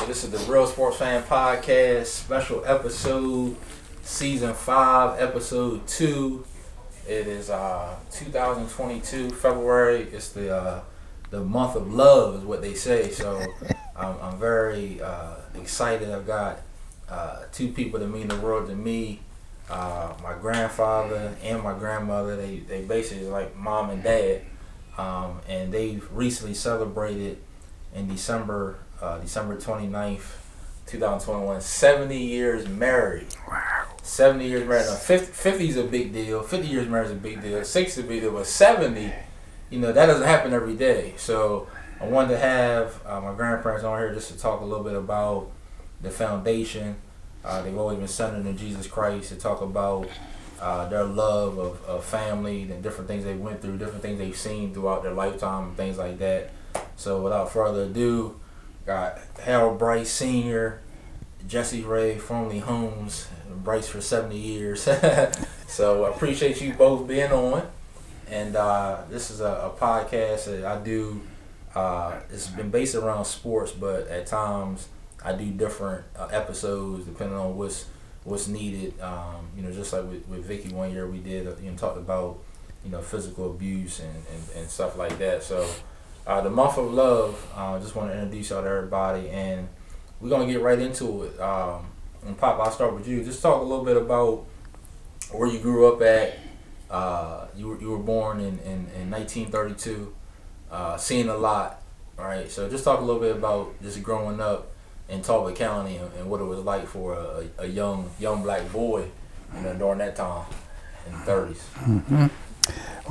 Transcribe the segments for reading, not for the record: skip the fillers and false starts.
This is the Real Sports Fan Podcast, special episode, season 5, episode 2. It is 2022, February. It's the month of love, is what they say. So I'm very excited. I've got two people that mean the world to me. My grandfather and my grandmother. They basically like mom and dad. And they recently celebrated in December 29th, 2021, 70 years married. Wow. 70 years married. Now, 50 is a big deal. 50 years married is a big deal. 60 is a big deal. But 70, that doesn't happen every day. So I wanted to have my grandparents on here just to talk a little bit about the foundation. They've always been centered in Jesus Christ, to talk about their love of family and different things they went through, different things they've seen throughout their lifetime, and things like that. So without further ado, got Harold Brice Sr., Jessie Brice, formerly Holmes, Brice for 70 years. So I appreciate you both being on. And this is a podcast that I do. It's been based around sports, but at times I do different episodes depending on what's needed. Just like with Vicky one year we did, talked about, physical abuse and stuff like that. So the month of love, just want to introduce y'all to everybody, and we're going to get right into it. And Pop, I'll start with you. Just talk a little bit about where you grew up at. You were born in 1932, seeing a lot, right? So just talk a little bit about just growing up in Talbot County and what it was like for a young black boy, during that time in the 30s. Mm-hmm.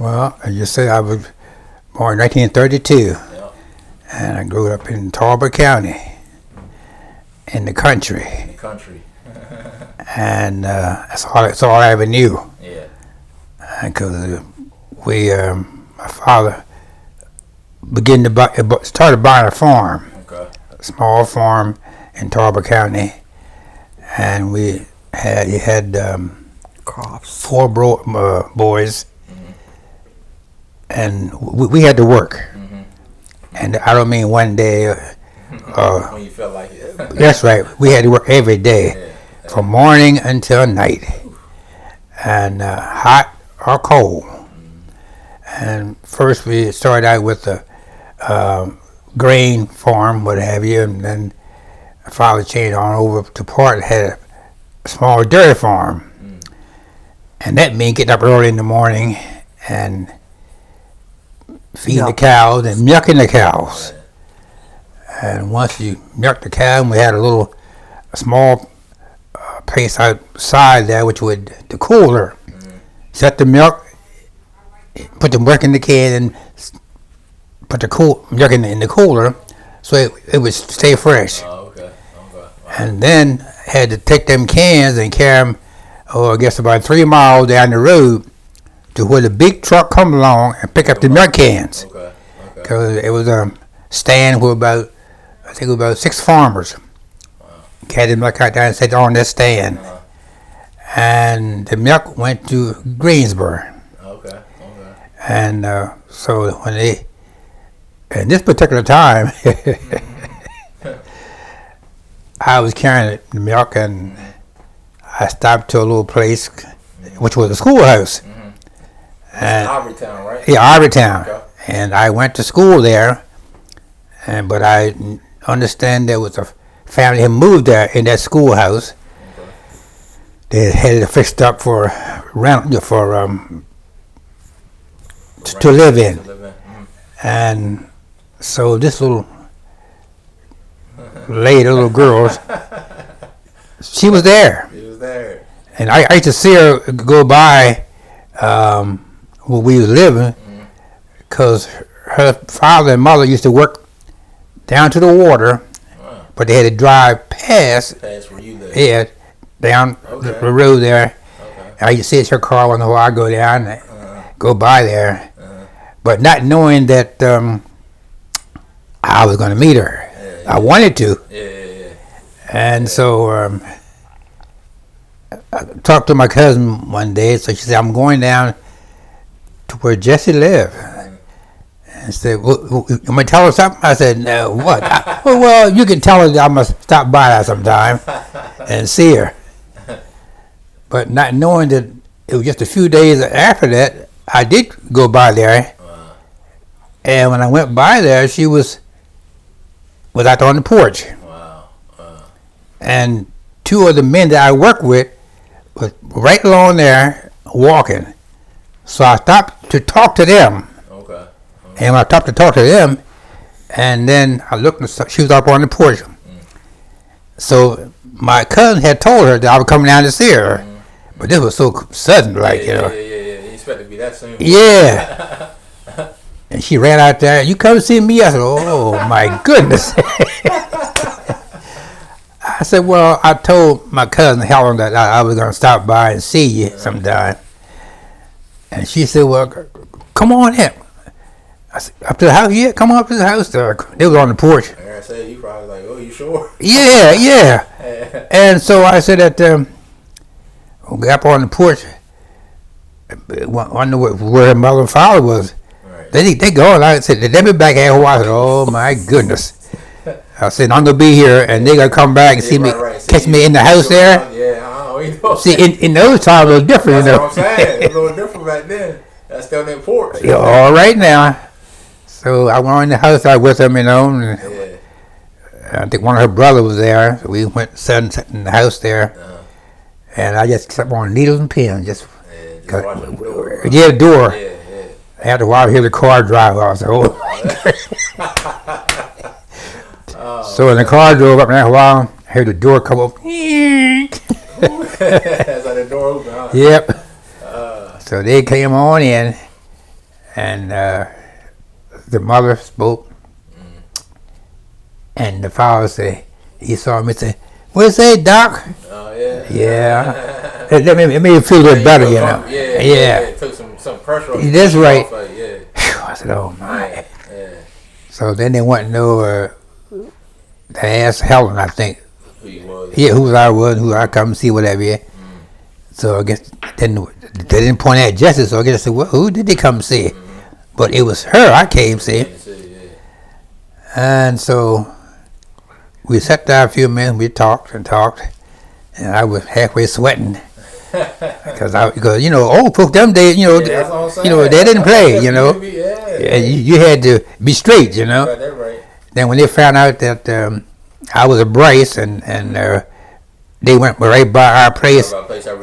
Well, as you said, I was born in 1932, Yep. and I grew up in Talbot County, in the country. And that's all I ever knew. Yeah. Because my father started buying a farm, Okay. a small farm in Talbot County, and he had four boys, Mm-hmm. and we had to work. Mm-hmm. And I don't mean one day. When you felt like it. That's right. We had to work every day, Yeah. from morning until night, and hot or cold. And first we started out with the grain farm, what have you, and then my father changed on over to part had a small dairy farm. And that meant getting up early in the morning and feeding the cows and milking the cows. Right. And once you milked the cow, we had a small place outside there, which would the cooler. Mm-hmm. Set the milk, put the milk in the can, and put the milk in the cooler, so it would stay fresh. Oh, okay. Wow. And then had to take them cans and carry them, I guess about 3 miles down the road to where the big truck come along and pick up the milk cans. Okay. Because it was a stand where about 6 farmers carried the milk out there and sat on that stand. Uh-huh. And the milk went to Greensboro. Okay. And so when in this particular time, I was carrying the milk, and I stopped to a little place, which was a schoolhouse. Mm-hmm. And Ivorytown, right? yeah, Ivorytown. Okay. And I went to school there, but I understand there was a family who moved there in that schoolhouse. Okay. They had it fixed up for rent, to live in. Mm-hmm. And so this little little girl, she was there. He was there. And I used to see her go by where we was living, because her father and mother used to work down to the water, Wow. but they had to drive past, Past where you live. yeah, down Okay. the road there. Okay. I used to see her car when I go down, go by there, Uh-huh. but not knowing that I was going to meet her. Yeah. I wanted to. Yeah. And so I talked to my cousin one day, so she said, I'm going down to where Jessie lived. And said, well, you want to tell her something? I said, no, what? Well, you can tell her that I must stop by her sometime and see her. But not knowing that it was just a few days after that, I did go by there. And when I went by there, she was out on the porch. Wow. And two of the men that I work with was right along there walking. So I stopped to talk to them. Okay. And when I stopped to talk to them, and then I looked and she was up on the porch. So my cousin had told her that I was coming down to see her. But this was so sudden, like, you know. Yeah. You expect it to be that soon. Yeah. And she ran out there, you come see me? I said, oh, my goodness. I said, well, I told my cousin Helen that I was going to stop by and see you sometime. And she said, well, come on in. I said, up to the house? Yeah, come on up to the house. They was on the porch. I said, you probably like, oh, you sure? Yeah. And so I said that, we got up on the porch. Wonder where her mother and father was. Right. They gone. I said, they be back here a while. I said, oh, my goodness. I said, I'm going to be here, and they're going to come back and see me, catch me in the house there. Yeah, I don't know. See, in those times, it was different, That's what I'm saying. It was a little different back then. That's still in porch. Yeah, all right now. So I went in the house out with them, you know. And I think one of her brothers was there. So we went sat in the house there. And I just kept on needles and pins. The door. I had to hear the car drive. I was like, oh. So when the car drove up there a while, I heard the door come up. That's like the door open, huh? Yep. So they came on in, and the mother spoke, and the father said, he saw me and said, what's that, Doc? Oh, yeah. Yeah. It made me feel a little better, you know. Yeah. It took some pressure off. That's right. Yeah. I said, oh, my. Yeah. So then they went to know, they asked Helen, I think. Who you was. Yeah, who I was, who I come see, whatever, yeah. So I guess they didn't point at Jessie, so I guess I said, well, who did they come see? But it was her I came see. And so we sat there a few minutes, we talked, and I was halfway sweating. Because you know, old folk them days, you know, they didn't play, you know. You had to be straight, you know. Right. Then when they found out that I was a Brice, and they went right by our place,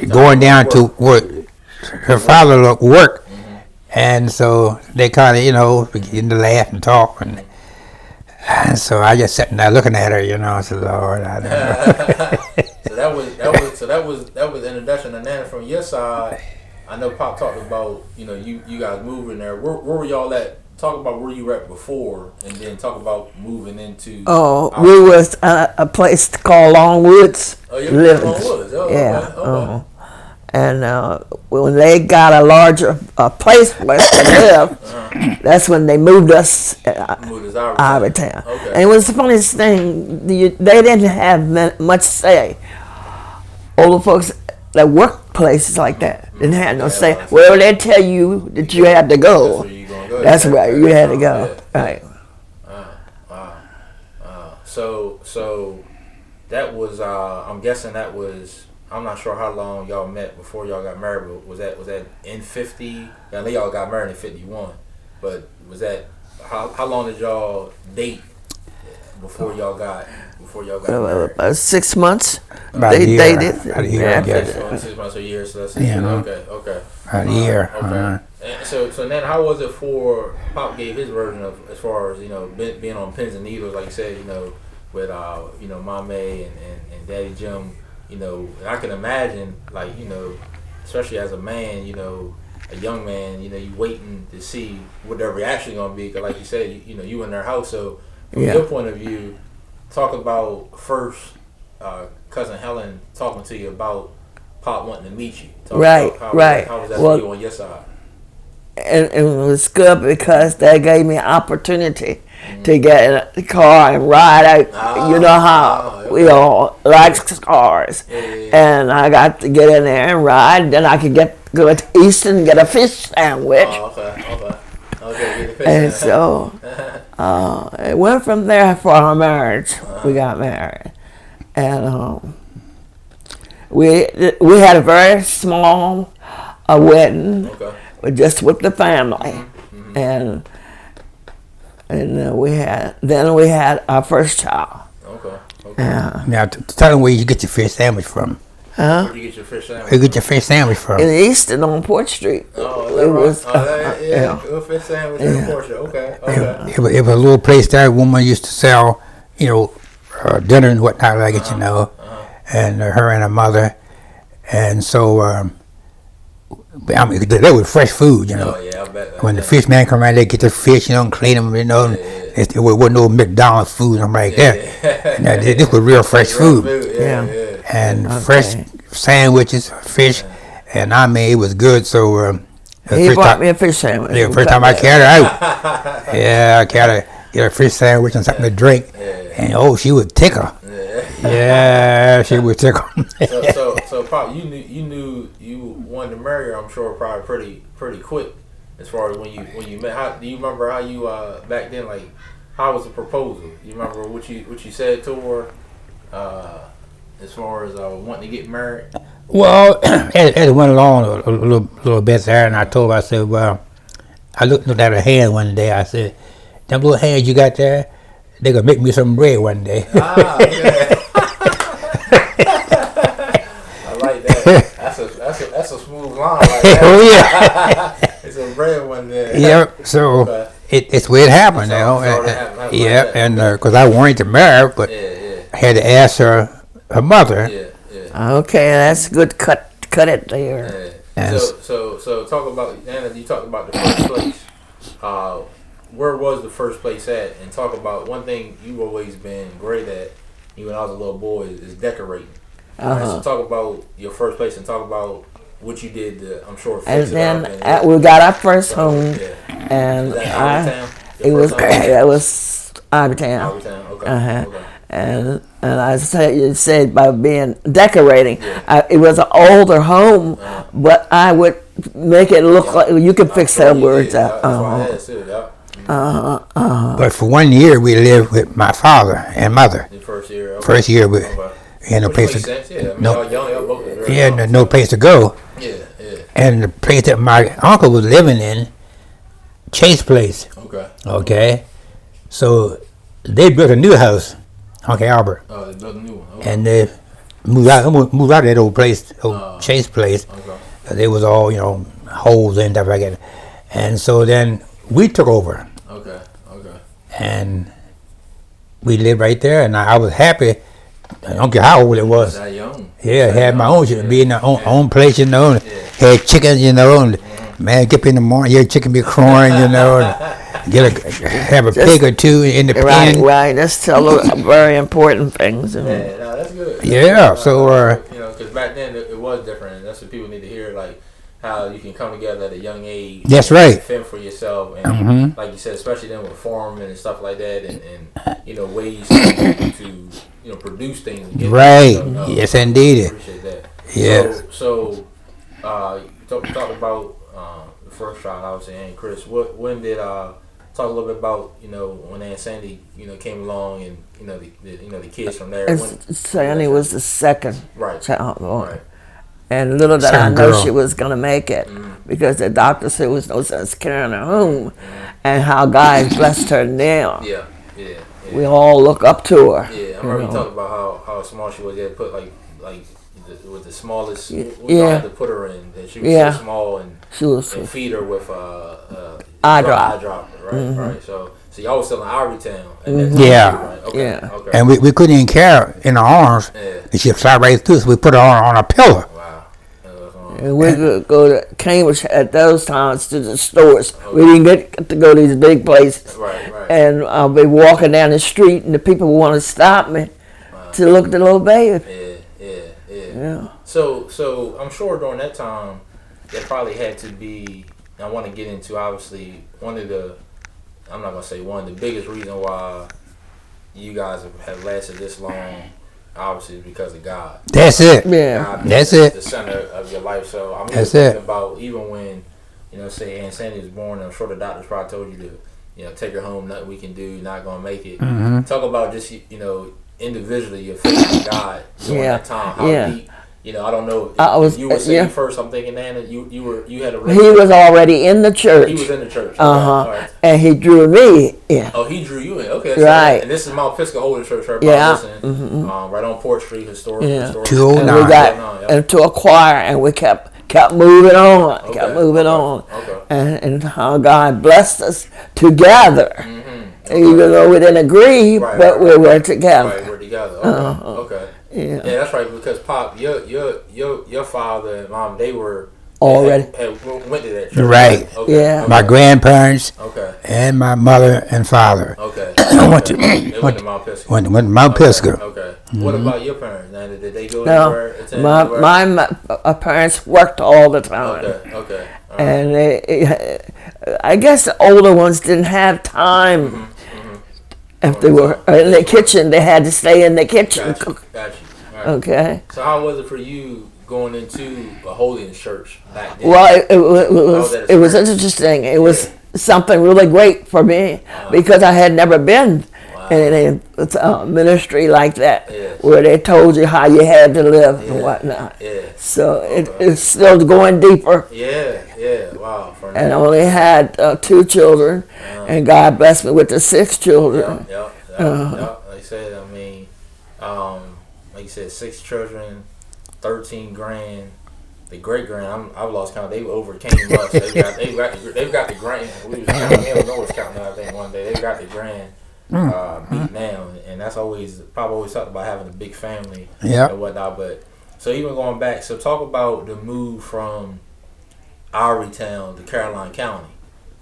going down to where her father worked, and so they kind of, you know, began to laugh and talk, and so I just sitting there looking at her, you know. I said, Lord, I don't know. So that was introduction, and then from your side, I know Pop talked about, you know, you guys moving there. Where were y'all at? Talk about where you were at before, and then talk about moving into. Oh, we was a place called Longwoods. Oh, you were in Longwoods. Oh, yeah. Okay. And when they got a larger place for us to live, that's when they moved us out of town. Okay. And it was the funniest thing. They didn't have much say. Older folks that work places like that didn't have no say. Well, they tell you that you had to go. That's where you had to go. Right. So that was. I'm guessing that was. I'm not sure how long y'all met before y'all got married. But was that in 50? I know y'all got married in 51. But was that how long did y'all date before y'all got married? About 6 months. About they a year. dated. About a year, I guess. 6 months or a year. So that's okay. About a year. Okay. And so then how was it for Pop gave his version of, as far as, you know, being on pins and needles, like you said, you know, with you know, Mame and Daddy Jim, you know. And I can imagine, like, you know, especially as a man, you know, a young man, you know, you waiting to see what their reaction gonna be, because like you said, you know, you in their house. So from your point of view, talk about first cousin Helen talking to you about Pop wanting to meet you. Right. How was that for you on your side? And it was good because they gave me an opportunity to get in the car and ride out. You know how we all like cars. And I got to get in there and ride. Then I could go to Easton and get a fish sandwich. Okay, get the fish And sandwich. so it went from there for our marriage. We got married, and we had a very small wedding, just with the family, and we had our first child. Okay. Yeah. Now, tell them where you get your fish sandwich from. Huh? Where do you get your fish sandwich? Where you get your fish sandwich from? In Easton on Port Street. Oh, It was. yeah. Good fish sandwich in Porsche. Okay. It was a little place there. A woman used to sell, dinner and whatnot like it, and her and her mother, and so I mean they were fresh food, Oh yeah, I bet. When the fish man come around, they get the fish, and clean them, It wasn't no McDonald's food and like that. Now, this was real fresh food. Yeah. And fresh sandwiches, fish, and I mean it was good. So he bought me a fish sandwich. Yeah, first time I carried her out. Yeah, I carried get a fish sandwich and something to drink, and she would tickle. Yeah, she would tickle. So Pop, you knew you wanted to marry her. I'm sure probably pretty quick. As far as when you met, do you remember how you back then, like how was the proposal? You remember what you said to her as far as wanting to get married? Well, as it went along a little bit there, and I told her, I said, well, I looked at her hand one day. I said, them little hands you got there, they gonna make me some bread one day. Okay. I like that. That's a smooth line like that. Oh yeah. It's a bread one day. Yep. So it's where it happened, happened yeah, like and because I wanted to marry her, but I had to ask her mother. Yeah. Okay, that's good. Cut it there. And so talk about Anna. You talked about the first place. Where was the first place at? And talk about one thing you've always been great at, even when I was a little boy, is decorating. Right, so talk about your first place and talk about what you did to, I'm sure, fix And it then up. we got our first home, and It was out of town. Okay. And I said by being decorating, it was an older home, but I would make it look like you could fix some words out. But for 1 year we lived with my father and mother. The first year. Okay. First year we had no place to no place to go. Yeah. And the place that my uncle was living in, Chase Place. Okay. So they built a new house, Uncle Albert. Oh, they built a new one. Okay. And they moved out of that old place, Chase Place. Okay. They was all, holes and stuff like that. And so then we took over. Okay. And we lived right there, and I was happy. I don't care how old it was. That young. Yeah, I had my own shit, be in the own place, had chickens, and man, get up in the morning, your chicken be crowing, and have a pig or two in the pen. Right, that's very important things. Yeah, no, that's good. Yeah, so because back then it was different, and that's what people need to hear, like how you can come together at a young age. That's right. And fend for yourself, and like you said, especially then with farming and stuff like that, and ways to produce things. And get right. So, yes, indeed. I appreciate that. Yes. So you talked about the first child, obviously, and Chris. When did talk a little bit about when Aunt Sandy came along, and the kids from there. Sandy was the second child born. Right. And little did I know girl. she was going to make it, because the doctor said there was no sense carrying her home, and how God blessed her now. Yeah. We all look up to her. Yeah, I remember you talking about how small she was. They had put like with the smallest. We had to put her in. And she was so small, and she was and feed her with eye drop. Right. So y'all was still in Ivorytown. Okay. And we couldn't even carry her in our arms. And she slid right through, so we put her on a pillow. Wow. And we could go to Cambridge at those times to the stores. We didn't get to go to these big places. Right. And I'll be walking down the street, and the people would want to stop me to look at the little baby. Yeah. So I'm sure during that time, there probably had to be. I want to get into obviously one of the. I'm not gonna say one of the biggest reason why you guys have lasted this long. Obviously, is because of God. That's it. Yeah. God That's being it. The center of your life. So I'm That's thinking it. about even when you know, say Aunt Sandy was born, I'm sure the doctors probably told you to, you know, take her home, nothing we can do, not gonna make it. Talk about just, you know, individually your faith in God during that time, how deep. You know, I don't know. If you were saved first, I'm thinking, Nana, you had a. He was already in the church. He was in the church. Right. And he drew me in. Oh, he drew you in. Okay, right. And this is Mount Episcopal Church, listening. Right on Port Street, historic. 209. And we got into a choir, and we kept moving on, and how God blessed us together. Even though we didn't agree, but we were together. Right, we're together. Okay. Yeah, that's right. Because Pop, your father and Mom, they were already went to that church. Right. Okay. Yeah. My grandparents. Okay. And my mother and father. Okay. I went to Mount Pisgah. Went to Mount Pisgah. Okay. What about your parents? Now, did they go anywhere? My parents worked all the time. Okay. And I guess the older ones didn't have time. If they were in the kitchen, they had to stay in the kitchen. Got you. Right. Okay. So how was it for you going into a holiness church back then? Well, it was interesting. It was something really great for me because I had never been in a ministry like that where they told you how you had to live and whatnot. Yeah. So it's still going deeper. Yeah. Wow. And I only had 2 children, and God blessed me with the 6 children. Like I said, I mean, like you said, 6 children, 13 grand. The great grand, I've lost count. They overcame us. They've got the grand. We was counting. They don't know what's counting. I think one day they've got the grand beat now, and that's always talked about having a big family and whatnot. But so even going back, so talk about the move from Town to Caroline County.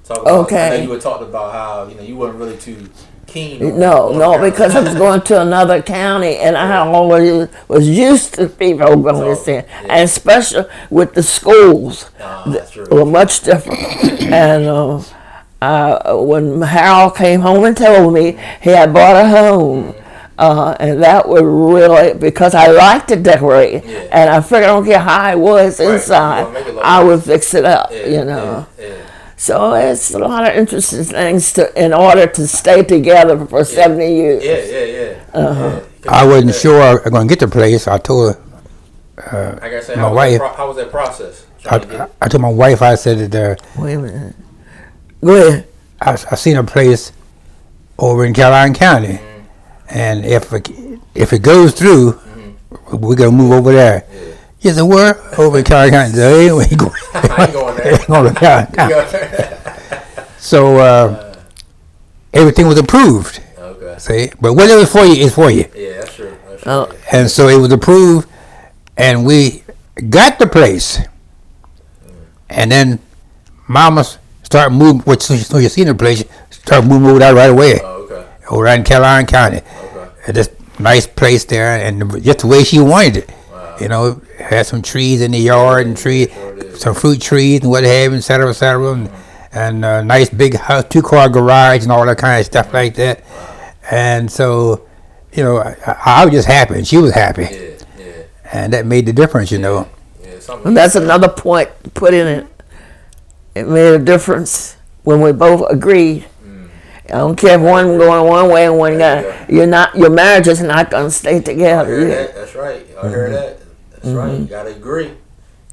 Talk about, I know you had talked about how you weren't really too keen. No, because I was going to another county, and I always was used to people going there, and especially with the schools, were much different. And when Harold came home and told me he had bought a home. And that was really because I liked to decorate, and I figured I don't care how I was inside, I would fix it up, So it's a lot of interesting things in order to stay together for 70 years. I wasn't sure I was going to get the place. I told my wife. How was that process? I told my wife. I said that. Wait a minute. Go ahead. I seen a place over in Caroline County. And if it goes through, we're gonna move over there. Yes, it were over in Caroline County. They ain't going there. So everything was approved. Okay. See, but whatever for you is for you. Yeah, that's true. And so it was approved, and we got the place. And then Mama started moving. So you seen the place, started moving over there right away. Over in Caroline County. This nice place there, and just the way she wanted it. Wow. Had some trees in the yard and some fruit trees and what have you, et cetera, and a nice big house, 2-car garage and all that kind of stuff like that. Wow. And so, I was just happy, and she was happy. And that made the difference, And that's another point to put in it. It made a difference when we both agreed. I don't care if one going one way and one your marriage is not going to stay together. I hear that. That's right. I hear that. That's right. You got to agree.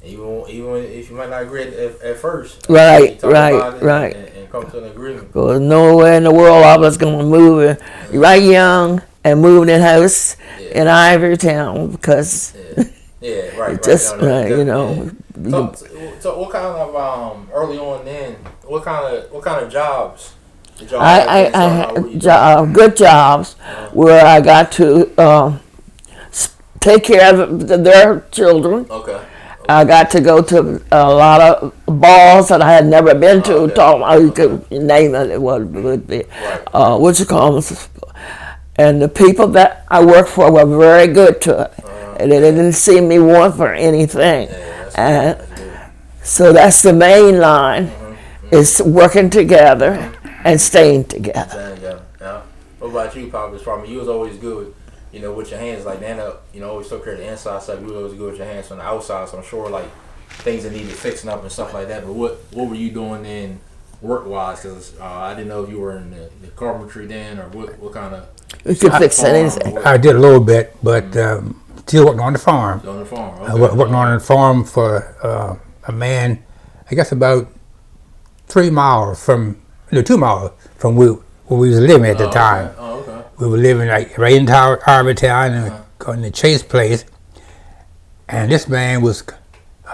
Even if you might not agree at first. Right. And come to an agreement. Because nowhere in the world I was going to move right young and move in house in Ivory Town because right. Just So what kind of early on then? What kind of jobs? I had good jobs where I got to take care of their children. Okay. I got to go to a lot of balls that I had never been to. You could name it. What would be? What you call them? And the people that I worked for were very good to it. And they didn't see me want for anything. And so that's the main line, is working together and staying together. What about you, Pop? You was always good, with your hands. Like Nana, always took care of the inside stuff. You was always good with your hands on the outside. So I'm sure, things that needed fixing up and stuff like that. But what were you doing then, work wise? Because I didn't know if you were in the carpentry then, or what kind of. You could fix anything. I did a little bit, but still working on the farm. On the farm. Okay. I working on the farm for a man, I guess about 2 miles from where we was living at the time. Okay. Oh, okay. We were living like right in Harvard Town and going to Chase Place. And this man was,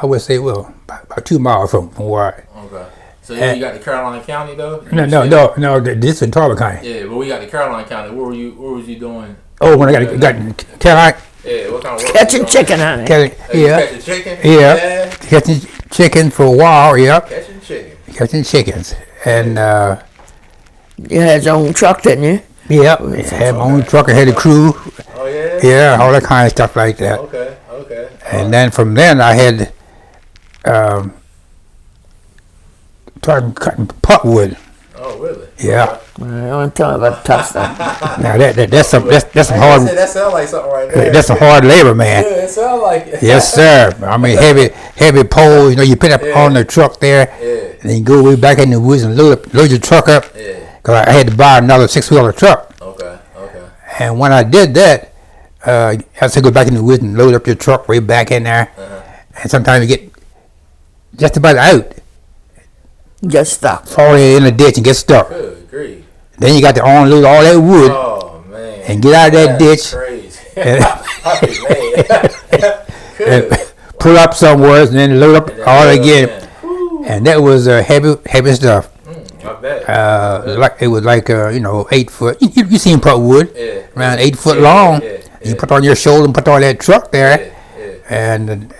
I would say, well, about 2 miles from where Okay. So you got the Caroline County though? No. This is in Tarver County. Yeah, but we got the Caroline County. Where was you doing? Oh, when I got Caroline. Yeah, what kind of work? Catching chicken, honey. Catching chicken? Yeah. Catching chicken for a while, yep. Catching chicken. Catching chickens. And you had your own truck, didn't you? yep, I had my own truck, I had a crew. Oh yeah? Yeah, all that kind of stuff like that. Okay. And then from then I had started cutting putwood. Oh really? Yeah. I don't want to tell you about tough stuff. Now that's some hard. That sounds like something right there. That's some hard labor, man. Yeah, it sounds like it. Yes, sir. I mean, heavy poles. You know, you put up on the truck there, Yeah. and then you go way back in the woods and load your truck up. Yeah. Cause I had to buy another 6-wheeler truck. Okay. And when I did that, I had to go back in the woods and load up your truck way back in there. And sometimes you get just about out, Get stuck. fall in a ditch and get stuck. Good grief. Then you got to unload all that wood Oh man. and get out of that ditch Crazy. and, Good. and pull up somewhere and then load up all again. And that was heavy stuff. I bet. It was like 8 foot. You seen putwood, around 8 foot long. You put on your shoulder and put on that truck there, and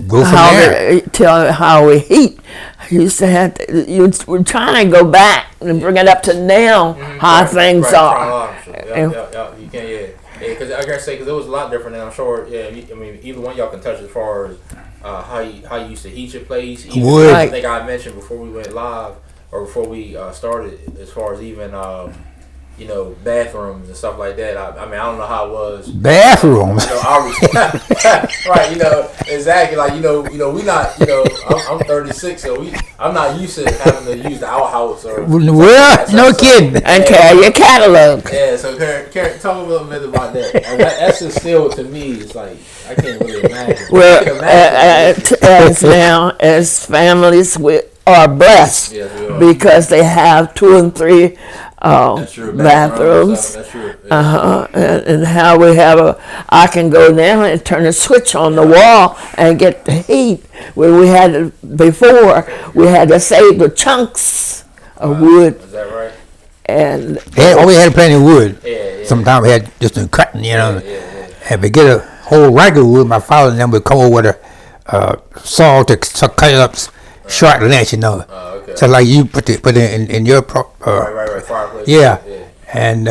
go from there. Tell how we heat. I used to have to, we're trying to go back and bring it up to now how things are. Yeah, you can, yeah. Because I gotta say, because it was a lot different now. I'm sure. Yeah, I mean, either one of y'all can touch as far as how you used to heat your place. Wood. I think I mentioned before we went live or before we started, as far as even bathrooms and stuff like that. I mean, I don't know how it was. Bathrooms. Right, exactly. Like, we not, I'm 36, so I'm not used to having to use the outhouse or. Well, no kidding. And carry your catalog. Yeah, so Karen, talk a little bit about that. That's just still, to me, it's like, I can't really imagine. Well, as now, as families, we are blessed because they have 2 and 3 bathrooms. That's true. Yeah. And how we have I can go now and turn a switch on the wall and get the heat. Where we had before, we had to save the chunks of wood. Is that right? And we had plenty of wood. Yeah. Sometimes we had just a cutting, And if we get a whole regular wood, my father and them would come over with a saw to cut it up short lengths, Okay. So like you put it in your right, fireplace. Yeah. And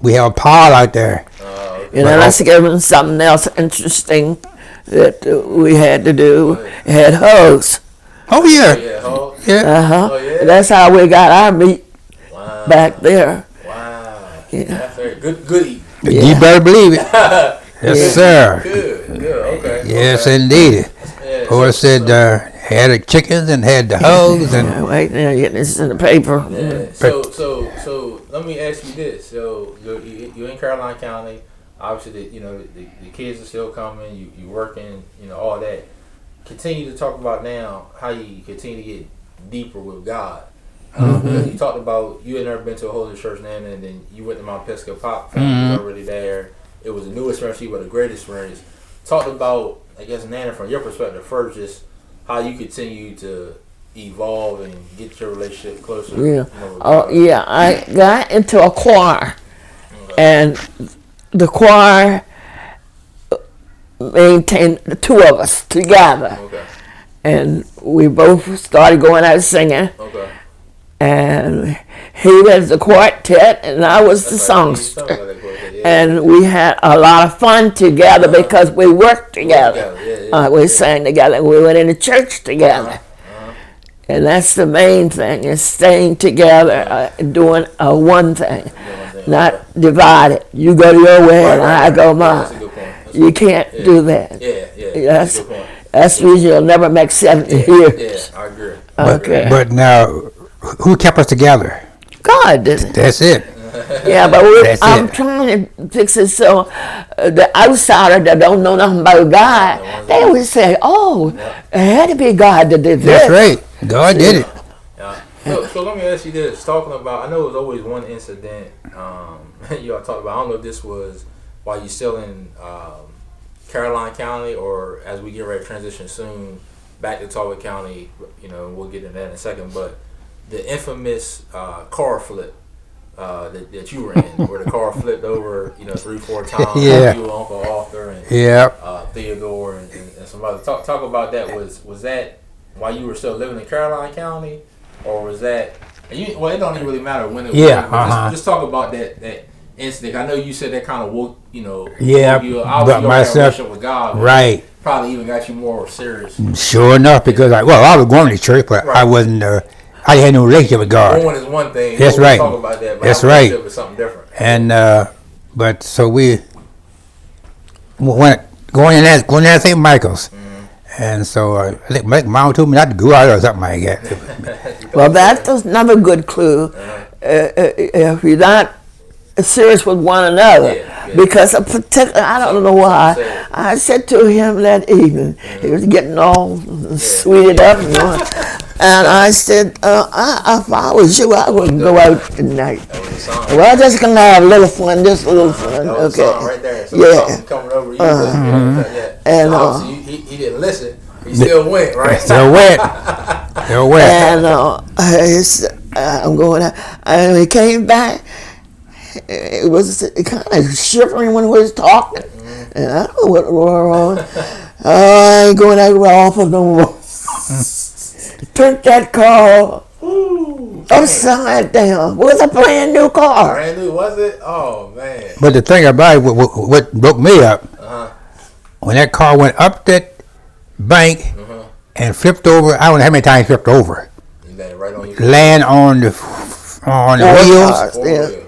we have a pile out there. Okay. Let's give them something else interesting that we had to do. We had hose. Oh yeah. Yeah. Oh, yeah. That's how we got our meat back there. Wow. Yeah. That's very good eat. You better believe it. Yes, sir. Good. Okay. Yes, indeed. Or said had the chickens and had the hoes and. Wait, now you're getting this in the paper. Yeah. So let me ask you this. So you're in Caroline County. Obviously, the kids are still coming. You working. All that. Continue to talk about now how you continue to get deeper with God. You talked about you had never been to a holy church, Nana, and then you went to Mount Episcopal. Family was already there. It was a new experience, but a great experience. Talk about, I guess, Nana, from your perspective first, just how you continue to evolve and get your relationship closer. Yeah. I got into a choir, and the choir maintained the 2 of us together. Okay. And we both started going out singing. Okay. And he was the quartet, and I was the songster. And we had a lot of fun together because we worked together. We sang together. We went into church together. And that's the main thing, is staying together, doing one thing, not divided. You go your way and I go mine. You can't do that. Yeah. That's the reason you'll never make 70 years. Yeah, I agree. Okay. But now, who kept us together? God did it. That's it. Yeah, but I'm it. trying to fix it so the outsider that don't know nothing about God, they would say, "Oh, it had to be God that did this." That's right. God did it. So let me ask you this: talking about, I know it was always one incident y'all talked about. I don't know if this was while you're still in Caroline County, or as we get ready to transition soon back to Talbot County. You know, we'll get into that in a second. But the infamous car flip that you were in, where the car flipped over, 3-4 times. Yeah. You, Uncle Arthur, and Yeah. Theodore, and some others. Talk about that. Was that while you were still living in Caroline County, or was that? Well, it don't even really matter when it was. Yeah. Just talk about that incident. I know you said that kind of woke, Yeah, woke you up. but Obviously, myself, relationship with God, right. Probably even got you more serious. Sure enough, because I was going to church, but I wasn't. I had no relationship with God. Going is one thing. That's we'll right. Talk about that. But That's right. Relationship is something different. And but so we went going in at St. Michael's, and so I think Mom told me not to go out or something like that. Well, that's another good clue. If you're not serious with one another, because a particular, I don't know why, I said to him that evening, he was getting all sweeted up, and I said, if I was you, I wouldn't go out tonight. Well, just gonna have a little fun, just a little fun, That was okay? a song right there. So Yeah. coming over you. And so he didn't listen. He still went, right? Still went. And he said, I'm going out, and he came back. It was kind of shivering when he was talking, and I don't know what was wrong. I ain't going out off of no more. Took that car upside down. It was a brand new car. Brand new, was it? Oh man! But the thing about it, what broke me up, when that car went up that bank and flipped over, I don't know how many times it flipped over. You landed right on your Land on the wheels. Yeah.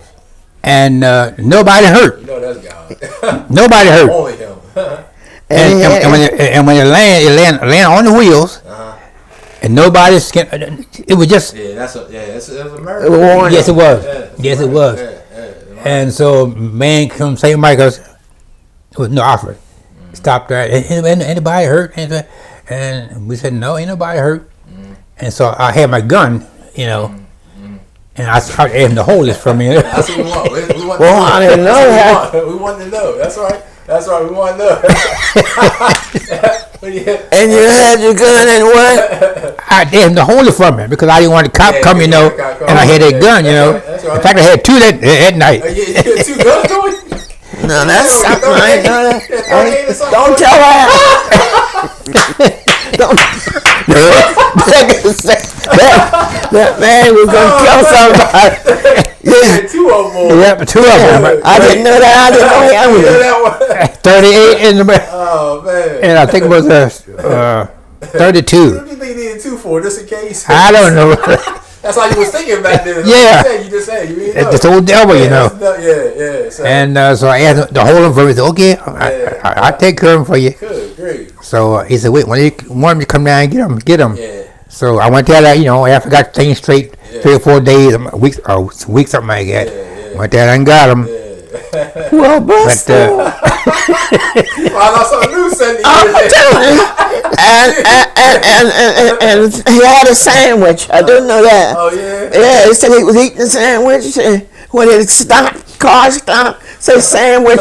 And nobody hurt. You know that's God. Nobody hurt. Only him. And when it land on the wheels, and nobody's skin. It was just. Yeah, that's a miracle. Yes, it was. Yeah, Yes, it was. Yeah. And so, man from St. Michael's, it was no offer. Stopped there. Anybody hurt? And we said, no, ain't nobody hurt. And so I had my gun, and I started aiming to hold this from me. That's what we want. We want Well, I didn't know that. We want to know. That's right. We want to know. And you had your gun and what? I aimed to hold it from me because I didn't want the cop come, and I had that gun, That's right. In fact, I had two that night. You had 2 guns going? No, that's something I ain't know that. Don't tell her. That man was gonna kill somebody. Yeah, 2 of them. Yeah, 2 of them. I didn't know that. I didn't know him. 38 in the Oh man. and I think it was 32. What do you think you needed 2 for? Just in case? I don't know. That's how you was thinking back then. Yeah. You just said you didn't know. It's old devil, Yeah. So, And so I asked him to hold him for me. He said, okay, I'll take care of him for you. good, great. So he said, wait, when you want him to come down and get him. Yeah. So I went there, after I got things straight, 3 or 4 days, weeks, something like that. Yeah. Went there and got him. Well, but I lost something new Sunday. and he had a sandwich. I didn't know that. Oh yeah. Yeah, he said he was eating a sandwich. When it stopped, car stopped, say sandwich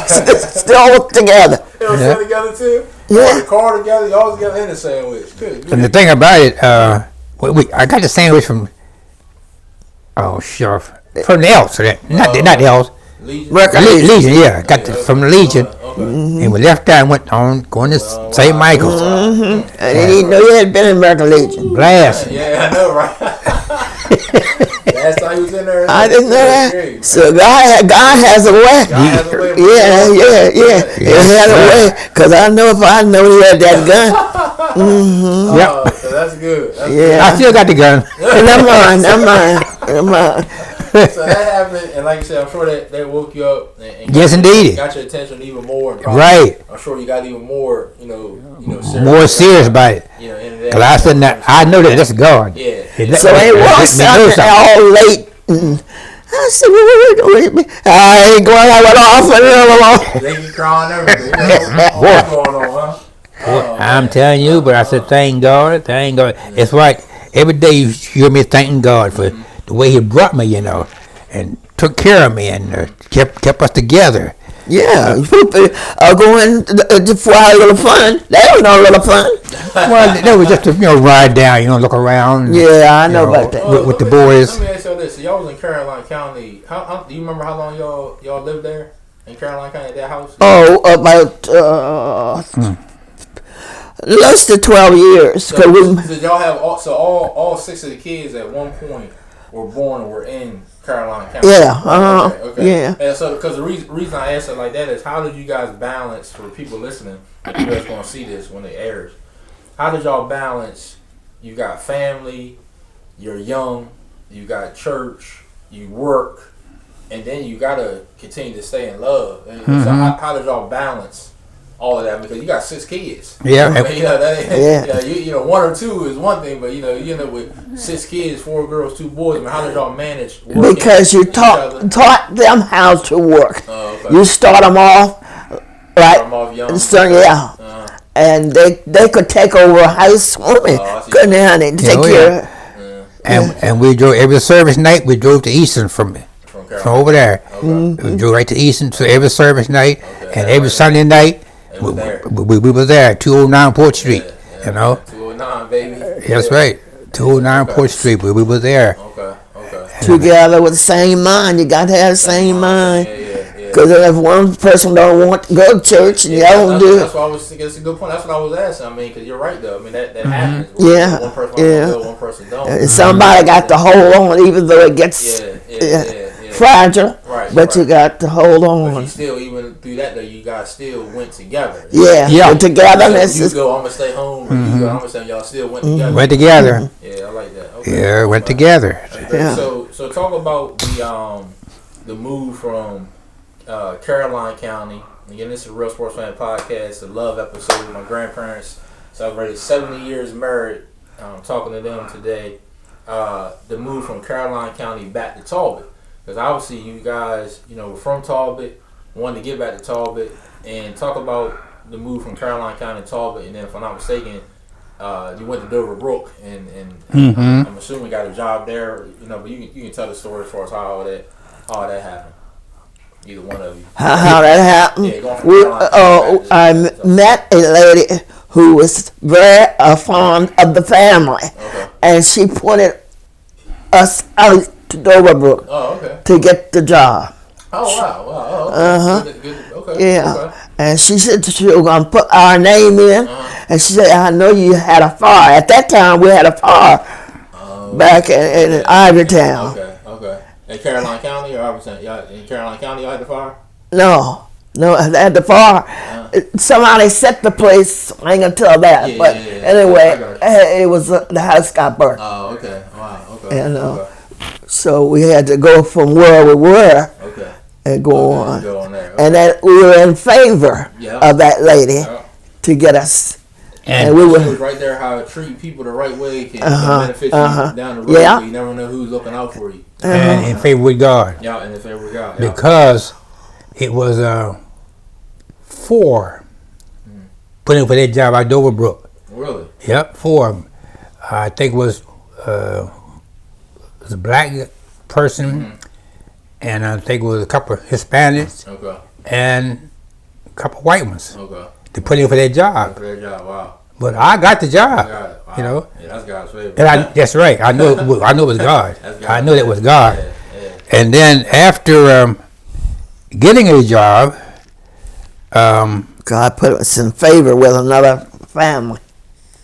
still together. They were still together too. Yeah. The car together, y'all together in the sandwich. Good. And the thing about it, I got the sandwich from, from the Elks. Not the Elks. Legion. Legion, yeah. I got from the Legion. Okay. And we left there and went on going to St. Michael's. And he didn't know you had been in American Legion. Blast. Yeah, I know, right? Last time he was in there. I didn't know that. Great. So God has a way. God has a way of Yeah. He had a way. Because I know if I know he had that gun. Yep. So that's good. That's Yeah. I still got the gun. Never mind. So that happened, and like you said, I'm sure that woke you up. And Yes, indeed. Got your attention even more. And probably, Right. I'm sure you got even more, serious More serious about it. Into that. Cause I said, I know that that's God. Yeah. So it was something all late. I said, what are you doing? I ain't going out off. They be crying everything. What's going on, huh? I'm telling you, but I said, thank God. It's like every day you hear me thanking God for the way He brought me, and took care of me and kept us together. Yeah, going for a little fun. That was no little fun. Well, that was just to ride down, look around. Yeah, I know about that. With the boys. Let me ask y'all this: so y'all was in Caroline County. How do you remember how long y'all lived there in Caroline County at that house? Oh, about less than 12 years. So did y'all have all 6 of the kids at one point were born and were in Caroline County? Yeah. Okay. Yeah. And so, because the reason I asked it like that is, how did you guys balance, for people listening, and people that's going to see this when it airs, how did y'all balance? You got family, you're young, you got church, you work, and then you got to continue to stay in love. And so how did y'all balance all of that? Because you got 6 kids. Yeah. That 1 or 2 is one thing, but with 6 kids, 4 girls, 2 boys. I mean, how did y'all manage working? Because you taught them how to work. Oh, okay. You start them off right. Start 'em off young. So yeah. And they could take over a house for me. Couldn't they take care of it. And we drove every service night. We drove to Easton from over there. Okay. We drove right to Easton so every service night, and every Sunday night we were there. 209 Port Street. 209, baby. That's right. 209 Port Street. We were there. Okay. Together with the same mind. You got to have the same mind. Because if one person don't want to go to church and the other one do, that's why I was thinking. It's a good point. That's what I was asking. I mean, because you're right though. I mean, that happens. Yeah. One person go, one person don't. And somebody got to hold on, even though it gets fragile. Right. But you got to hold on. But you still, even through that though, you guys still went together. Yeah. The togetherness. So you go, I'm gonna stay home. Or you go, I'm gonna stay. Y'all still went together. Went together. Yeah, I like that. Okay. Yeah, went together. Yeah. So talk about the move from Caroline County. Again, this is a Real Sports Fan Podcast, the love episode. My grandparents celebrated 70 years married. Talking to them today. The move from Caroline County back to Talbot, because obviously you guys, were from Talbot, wanted to get back to Talbot, and talk about the move from Caroline County to Talbot, and then if I'm not mistaken, you went to Dover Brook, and I'm assuming got a job there, but you can tell the story as far as how all that happened. Either one of you. How that happened? Yeah, I met a lady who was very fond of the family, and she pointed us out to Dover Brook to get the job. Oh wow! Okay. Good. Okay. Yeah, okay. And she said she was gonna put our name in, and she said, "I know you had a fire. At that time, we had a fire back in Ivytown." Okay. In Caroline County or Iverson? Y'all in Caroline County, y'all had the fire? No, at the far. Somebody set the place. I ain't gonna tell that. Anyway, it was the house got burnt. Oh, okay. Wow. Okay. And so we had to go from where we were and go on. There. And then we were in favor of that lady to get us. And we it were was right there how treating people the right way can benefit you down the road. Yeah. You never know who's looking out for you. And in favor with God. Yeah, and in favor with God. Because it was 4 put in for that job at Dover Brook. Really? Yep, 4. I think it was a black person, and I think it was a couple of Hispanics, and a couple of white ones. Okay. They put in for that job. Wow. But I got the job. Wow. Yeah, that's God's favor. And that's right. I know it was God. I know that was God. Yeah. And then after getting a job, God put us in favor with another family.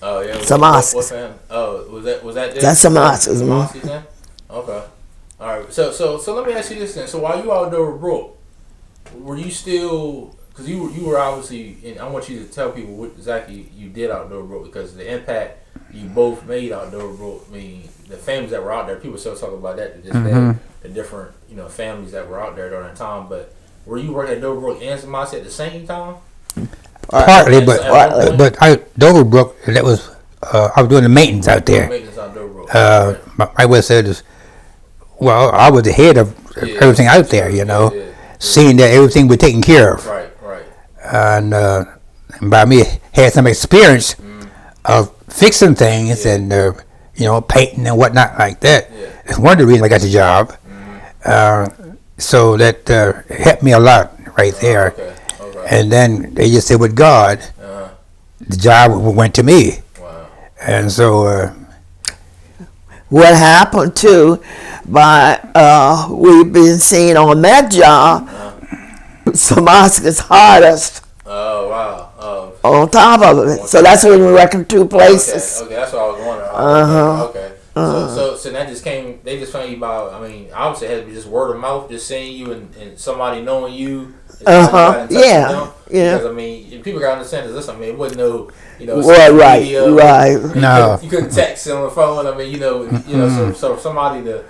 Oh yeah. Samas. What family? Oh, was that? That's Samas. Okay. All right. So let me ask you this then. So while you out at Dover Brook, were you still because you were obviously, and I want you to tell people what exactly you did outdoor broke, because the impact you both made outdoor broke. I mean, the families that were out there, people still talk about that to this day, the different families that were out there during that time. But were you working at Dover Brook and Zamasi at the same time? Partly, but Dover Brook, that was I was doing the maintenance out there. Maintenance on Dover Brook. My wife said, well, I was the head of everything out there, seeing that everything was taken care of. Right. And by me had some experience of fixing things and painting and whatnot like that. It's one of the reasons I got the job. So that helped me a lot right there. Okay. And then they just said with God, the job went to me. Wow. And so what happened too, we've been seeing on that job, Samaskas hardest. Oh wow. On top of it. So that's when we work in two places. Okay, that's what I was wondering. Okay. So that just came. They just found you by. I mean, obviously it had to be just word of mouth, just seeing you and somebody knowing you. Yeah. Because I mean, people gotta understand this. Listen, I mean, it wasn't no, right. No. You couldn't text on the phone. I mean, so somebody to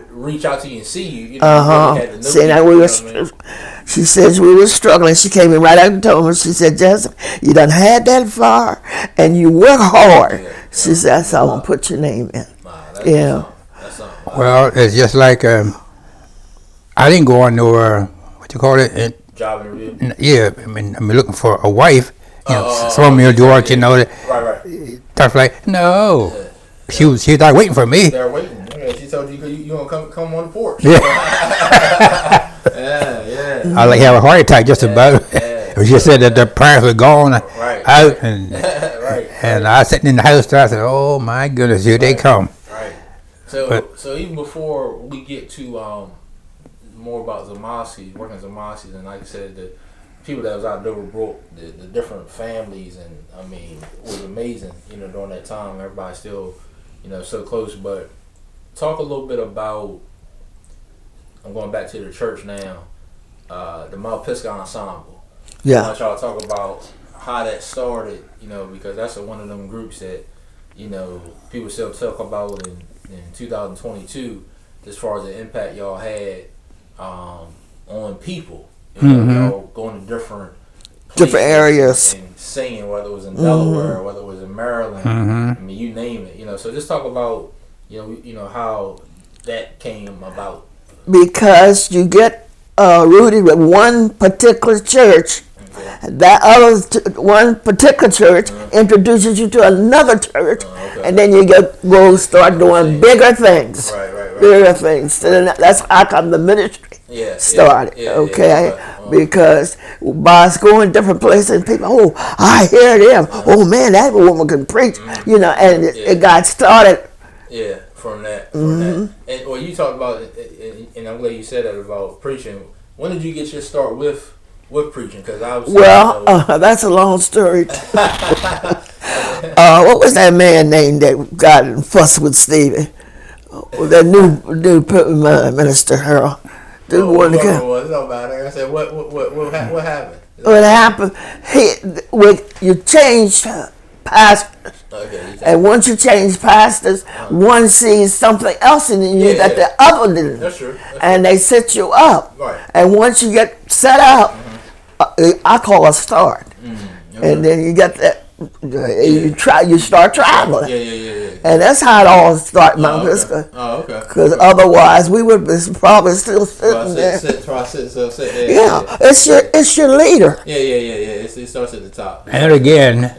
reach out to you and see you. You had to know See, now she says we were struggling. She came in right out and told me. She said, Jessica, you done had that far and you work hard. She said, so I'm gonna put your name in. That's something. Well, it's just like I didn't go on no what you call it? Job interview. Yeah, I mean looking for a wife. Throw me a door, Right. Stuff like no. She was not waiting for me. They're waiting. Yeah, she told you gonna come on the porch. Yeah. yeah. I have a heart attack just about. She said that the parents were gone out, and and I was sitting in the house there. I said, "Oh my goodness, here they come." Right. So even before we get to more about Zamasi, working Zamasi, and like I said, the people that was out there were broke, the different families, and I mean, it was amazing. During that time, everybody still, so close. But talk a little bit about. I'm going back to the church now. The Mount Pisgah Ensemble. Yeah. I want y'all to talk about how that started. Because that's one of them groups that people still talk about in 2022, as far as the impact y'all had on people. Y'all going to different areas and singing, whether it was in Delaware, whether it was in Maryland. I mean, you name it. So just talk about how that came about. Because you get rooted with one particular church. That other one particular church introduces you to another church, and then you go start doing bigger things. Bigger things. So then that's how come the ministry started. Because by us going different places, and people, I hear them. Oh man, that woman can preach. And it got started. Yeah, from that. And you talked about, and I'm glad you said that about preaching. When did you get your start with preaching? Because I was that's a long story. What was that man named that got in fuss with Stevie? That new minister, Harold. It don't matter. I said, what happened? What happened? You changed pastors. Okay, and once you change pastors, one sees something else in you that the other didn't. That's true. And they set you up. Right. And once you get set up, I call a start. And then you get that. You start traveling. Yeah. And that's how it all started, Mount Pisgah. Oh, okay. Because otherwise, we would be probably still sitting there. Yeah, it's your leader. Yeah. It starts at the top. And again,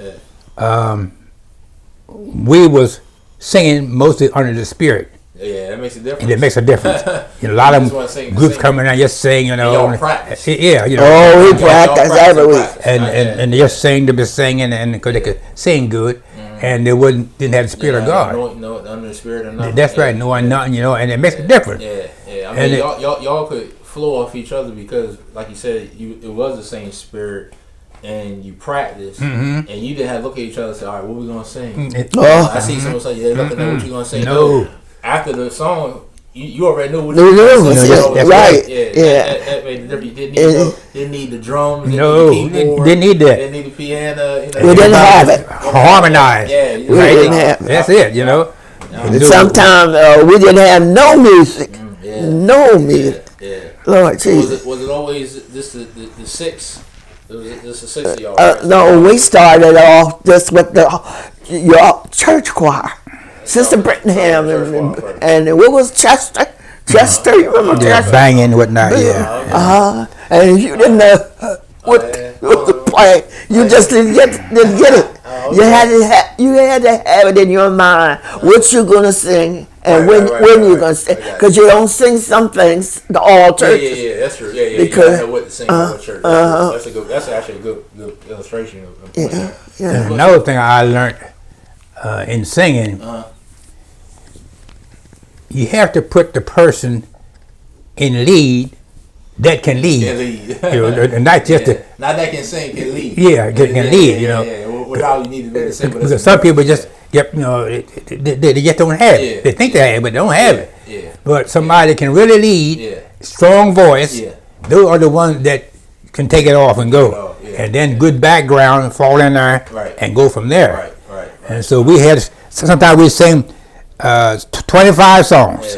we was singing mostly under the Spirit. Yeah, that makes a difference. And it makes a difference. A lot of groups coming out just sing, Y'all practice. Yeah, Oh, we practice every week. And they just sing to be singing, and because they could sing good, and they didn't have the Spirit of God. No, under the Spirit or nothing. That's right, knowing nothing, and it makes a difference. Yeah. I mean, y'all could flow off each other because, like you said, it was the same Spirit. And you practice, and you didn't have to look at each other and say, all right, what we going to sing? I see someone say, they looking at what you going to sing. No. After the song, you already knew what The you rhythms, was right? Yeah. That made the difference. You didn't need the drums. No, didn't need the keyboard, didn't need that. Didn't need the piano. We didn't have it. Harmonized. Yeah, We didn't have it. That's it, you know. Sometimes we didn't have no music. No music. Yeah. Lord Jesus. Was it always just the six? It was just the six of y'all. No, we started off just with your church choir. Sister Brittenham and what was Chester? Chester, you remember Chester? Banging and whatnot, yeah. And if you didn't know what to play, you just didn't get it. You had to have it in your mind what you're gonna sing and when you're gonna sing, because you don't sing some things to all churches. Yeah, that's true. Yeah. Because, you gotta know what to sing in what church. That's actually a good illustration of Yeah. And another thing I learned in singing, you have to put the person in lead that can lead. And not just not that can sing, can lead. Yeah, can lead. You know, without you need to be the same. Because some people just get, they just don't have it. They think they have it, but they don't have it. Yeah. But somebody can really lead, strong voice. Yeah. Those are the ones that can take it off and go, and then good background, fall in there, and go from there. Right. And so we had, sometimes we sing 25 songs,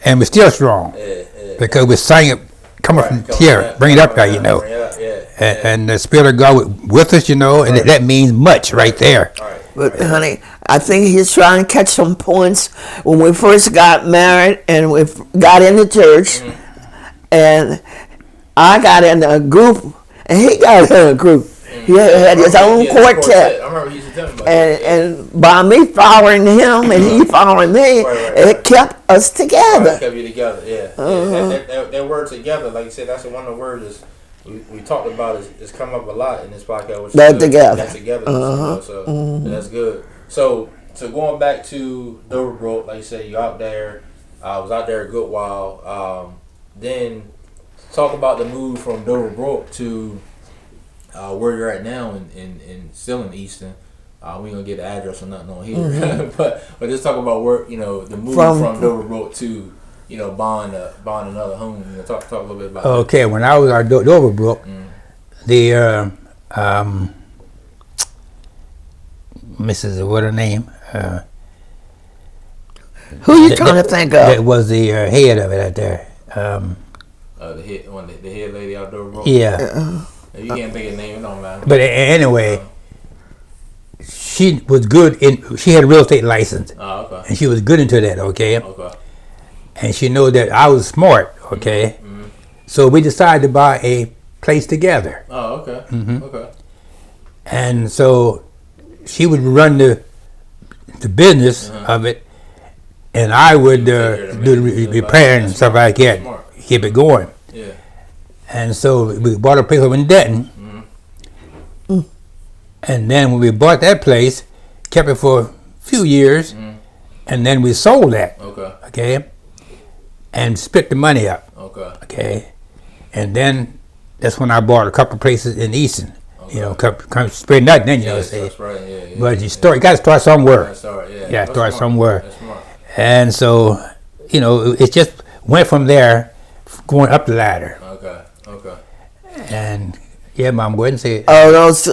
and we're still strong because we sang it coming from here, bring it up there, you know. And the Spirit of God with us, you know, and that means much right there. But honey, I think he's trying to catch some points. When we first got married and we got in the church, and I got in a group, and he got in a group. He had his own quartet. I remember he used to tell me about and by me following him and he following me, it kept us together. It kept you together, yeah. That word together, like you said, that's one of the words we talked about is come up a lot in this podcast. Which That together. That together. So that's good. So going back to Doverbrook, like you said, you out there. I was out there a good while. Then talk about the move from Doverbrook to where you're at now and still in Easton. We ain't gonna get the address or nothing on here, but just talk about where the move from Doverbrook to bond another home. Talk a little bit about. Okay, when I was at Doverbrook, the Mrs. what her name? Who you trying to think of? That was the head of it out there. The head lady out Doverbrook. Yeah. You can't think of the name, it don't matter. But anyway, she was good she had a real estate license. Oh, okay. And she was good into that, okay? Okay. And she knew that I was smart, okay? Mm-hmm. So we decided to buy a place together. Oh, okay. Mm-hmm. Okay. And so she would run the business of it, and I would do the repair and stuff like that, keep it going. Yeah. And so we bought a place over in Denton. And then when we bought that place, kept it for a few years, and then we sold that. Okay. And split the money up. Okay. And then that's when I bought a couple of places in Easton. Spread nothing then, say. That's right, yeah. But you got to start somewhere. Start somewhere. That's smart. And so, it just went from there, going up the ladder. Okay. And yeah, Mom, go ahead and say it. Oh, those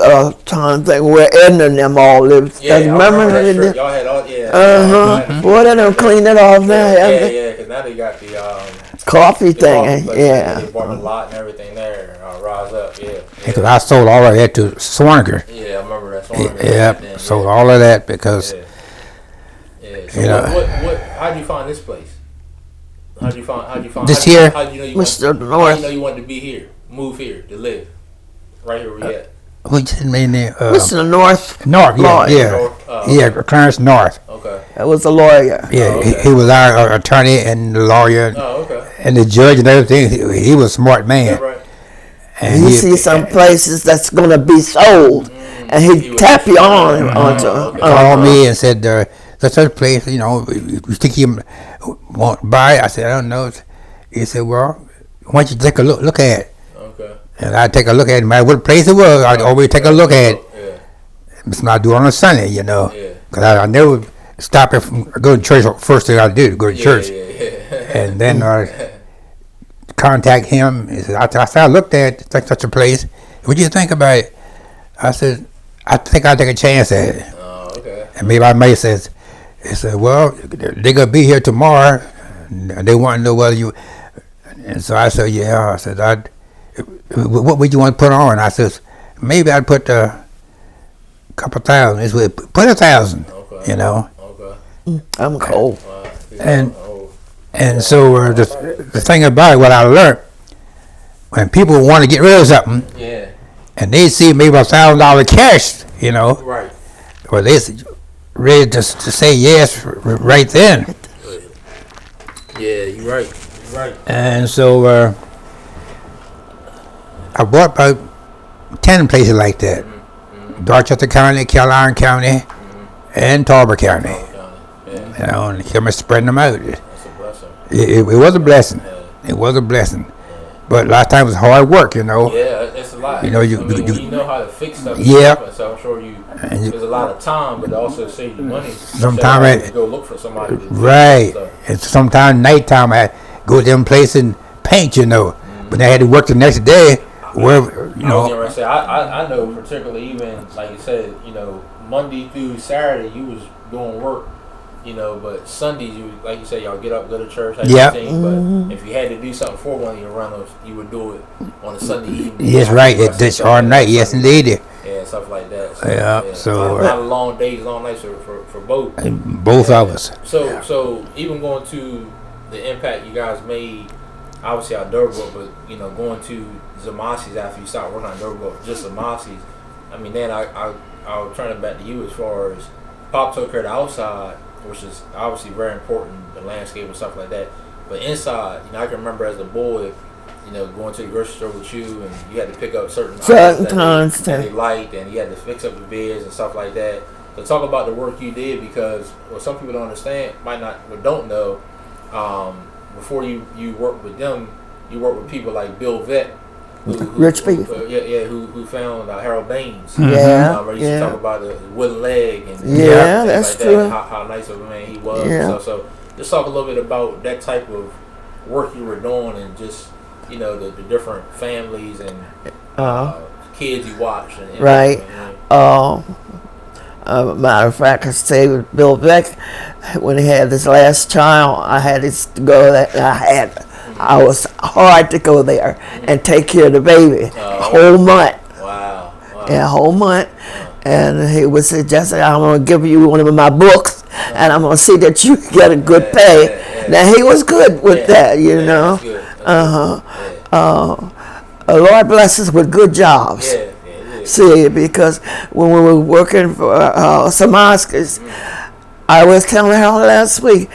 trying to think where Edna and them all lived. Yeah, remember that y'all had all, Boy, they don't clean it off now. Yeah, because now they got the coffee thing. They bought a lot and everything there. Rise up, Because I sold all of that to Swanger. Yeah, I remember that Swanger. Yeah, sold all of that because. Yeah. So how did you find this place? How did you find this here? How did you know you Mr. North. How did you know you wanted to be here, move here, to live, right here where we at? What you mean there? Mr. North. North, yeah, Clarence North. Okay. That was a lawyer. Yeah, he was our attorney and the lawyer. And the judge and everything. He was a smart man. Right. And you see some places that's gonna be sold, and he'd tap you on onto. Called me and said, "That's a place. You think you want to buy it?" I said, "I don't know." He said, "Well, why don't you take a look at it?" Okay. And I take a look at it. No matter what place it was, I'd always take a look at it. It's not do it on a Sunday, because I never stop it from going to church. First thing I do, go to church. And then contact him. He said, I looked at such a place. What do you think about it? I said, I think I'll take a chance at it. Oh, okay. And maybe I may says, he said, well, they're going to be here tomorrow. And they want to know whether you... And so I said, yeah. I said, what would you want to put on? I said, maybe I'd put a couple thousand. He said, put 1,000, Okay. you know. Okay. I'm cold. And so the thing about it, what I learned, when people want to get rid of something, Yeah. and they see maybe $1,000 cash, you know, Right. or they ready to say yes right then. Yeah, you're right. You're right. And so I bought about 10 places like that. Dorchester County, Caroline County, and Talbot County. Yeah. You know, and him spreading them out. That's a blessing. It was a blessing. Yeah. It was a blessing. But a lot of times it's hard work, you know. Yeah, it's a lot. You know, you know how to fix stuff. Yeah. So I'm sure there's a lot of time, but it also saves you money. Sometimes go look for somebody. To right. Stuff. And sometimes nighttime I go to them places and paint, you know. But I had to work the next day. Where you know. I was gonna say I know particularly even like you said, you know, Monday through Saturday you was doing work. You know, but Sundays, you like you said, y'all get up, go to church, have your thing. But if you had to do something for one of your runners, you would do it on a Sunday evening. Yes, right. It's all night. Yes, indeed. Yeah, stuff like that. So, yeah. So a lot of long days, long nights for both. Both of us. So even going to the impact you guys made, obviously out Durban, but you know, going to Zamasi's after you stopped working on Durban, just Zamasi's. I mean, then I'll turn it back to you as far as Pop took care of the outside, which is obviously very important, the landscape and stuff like that. But inside, you know, I can remember as a boy, you know, going to the grocery store with you, and you had to pick up certain items that they liked, and you had to fix up the beds and stuff like that. So talk about the work you did, because what some people don't understand, might not, or don't know, before you worked with them, you worked with people like Bill Vett, Rich people. Who found Harold Baines. Yeah, I used to talk about the wooden leg and that's like true. That, how nice of a man he was. Yeah. So just talk a little bit about that type of work you were doing, and just, you know, the different families and kids you watched. And right. Matter of fact, I stayed with Bill Beck when he had his last child. I had to go there. I was hard to go there and take care of the baby a whole month. Wow. Yeah, a whole month. And he would say, Jessie, I'm going to give you one of my books, and I'm going to see that you get a good pay. Now, he was good with that, you know. Lord bless us with good jobs. See, because when we were working for Samaskis, I was telling her last week,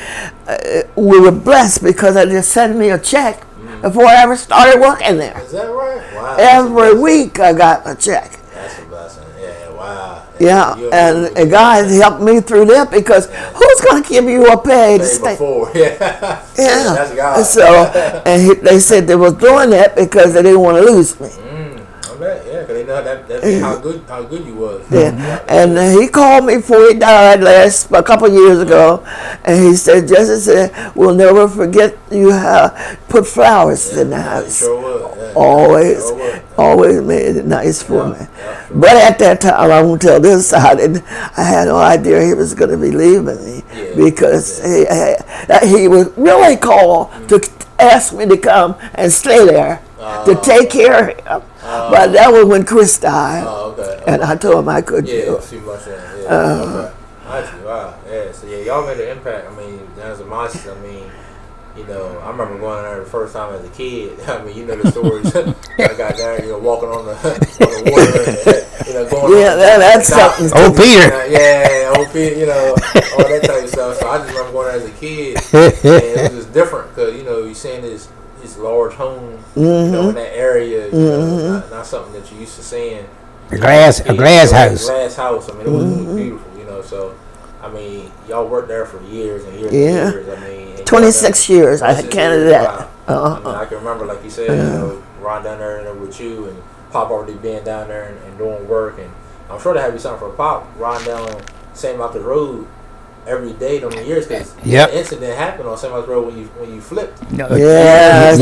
we were blessed because they just sent me a check before I ever started working there. Is that right? Wow. Every week I got a check. That's a blessing. Yeah, wow. Yeah, and God helped me through that, because who's going to give you a pay to stay? Before. Yeah. Yeah. That's God. So, they said they was doing that because they didn't want to lose me. Yeah, because they know that's how good you was. Yeah, and he called me before he died a couple of years ago, and he said, Jessie said, we'll never forget you put flowers in the house. Sure was. Yeah. Always made it nice for me. Yeah, sure. But at that time, I won't tell this side, and I had no idea he was going to be leaving me, because he was really called to ask me to come and stay there to take care of him. But that was when Chris died. And I told him I couldn't do it. See what I'm saying. Yeah. Wow. Yeah. So y'all made an impact. I mean, as a monster, I mean, you know, I remember going there the first time as a kid. I mean, you know the stories. I got there, you know, walking on the water, you know, going. Yeah, that's something. Oh, Peter. Old Peter. You know, all that type of stuff. So I just remember going there as a kid, and it was just different, because, you know, you're seeing his large home, you know, in that area, you know, not something that you used to seeing. A glass house. Glass house. I mean, it was beautiful, you know. So, I mean, y'all worked there for years and years and years. I mean, 26 years. I had counted that. Wow. I mean, I can remember, like you said, you know, riding down there with you, and Pop already being down there and doing work. And I'm sure they had you something for Pop riding down St. Marcus Road every day them years because Yep. the incident happened on Semi Road when you flipped. Yeah, that's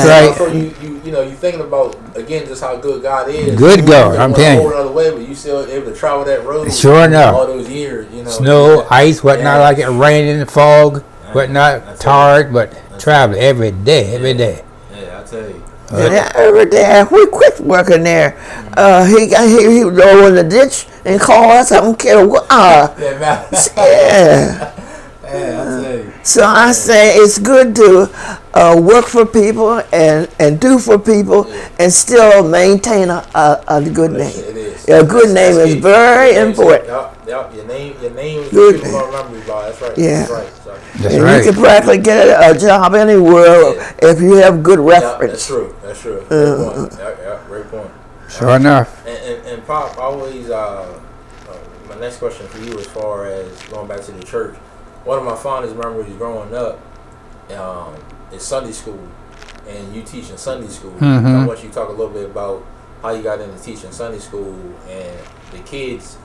right. So you thinking about again just how good God is. Good God, I'm telling you. Another way, but you still able to travel that road. Sure enough. All those years, Snow, ice, whatnot, like it, rain and fog, whatnot, tired, but travel every day. Yeah, I tell you. Yeah, every day we quit working there. He would go in the ditch and call us. I don't care what. Yeah. Yeah, I tell you. So I say it's good to work for people and do for people and still maintain a good name. It is. A good name is very important. Yep. Your name is Good. people gonna remember you by. That's right. Yeah. That's right. So, That's And right. you can practically get a job anywhere if you have good yeah, reference. that's true. Great point. Yeah, great point. Sure enough. And Pop, always my next question for you as far as going back to the church. One of my fondest memories growing up is Sunday school, and you teaching Sunday school. Mhm. I want you to talk a little bit about how you got into teaching Sunday school and the kids,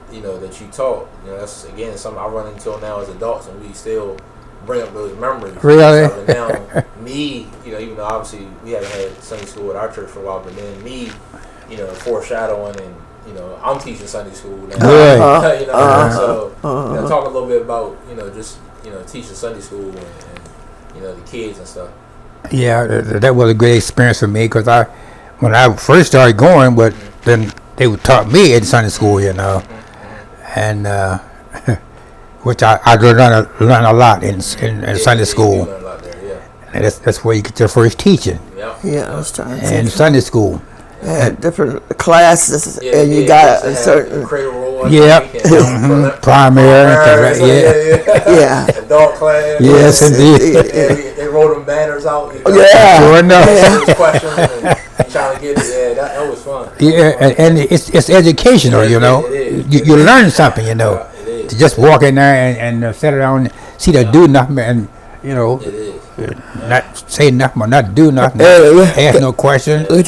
that you taught. That's again something I run into now as adults, and we still bring up those memories. Really? So now, me, even though obviously we haven't had Sunday school at our church for a while, but then me, foreshadowing and. I'm teaching Sunday school now. Good. So talk a little bit about just teaching Sunday school and the kids and stuff. Yeah, that was a great experience for me because when I first started going, but then they would taught me in Sunday school, and which I learn a lot in Sunday school. You learn a lot there, yeah. And that's where you get your first teaching Yeah, I was trying to in Sunday school. different classes, Yeah, and you yeah, got to a have certain cradle roll. Yep. Primary, yeah. Adult class. Yes, indeed. They wrote them banners out. Yeah. Sure enough. Those questions and trying to get it. Yeah, that was fun. Yeah, and it's educational, It is. You learn something, It is. To just walk in there and sit down, see them do nothing, and It is. not say nothing or not do nothing, Yeah. ask no questions. What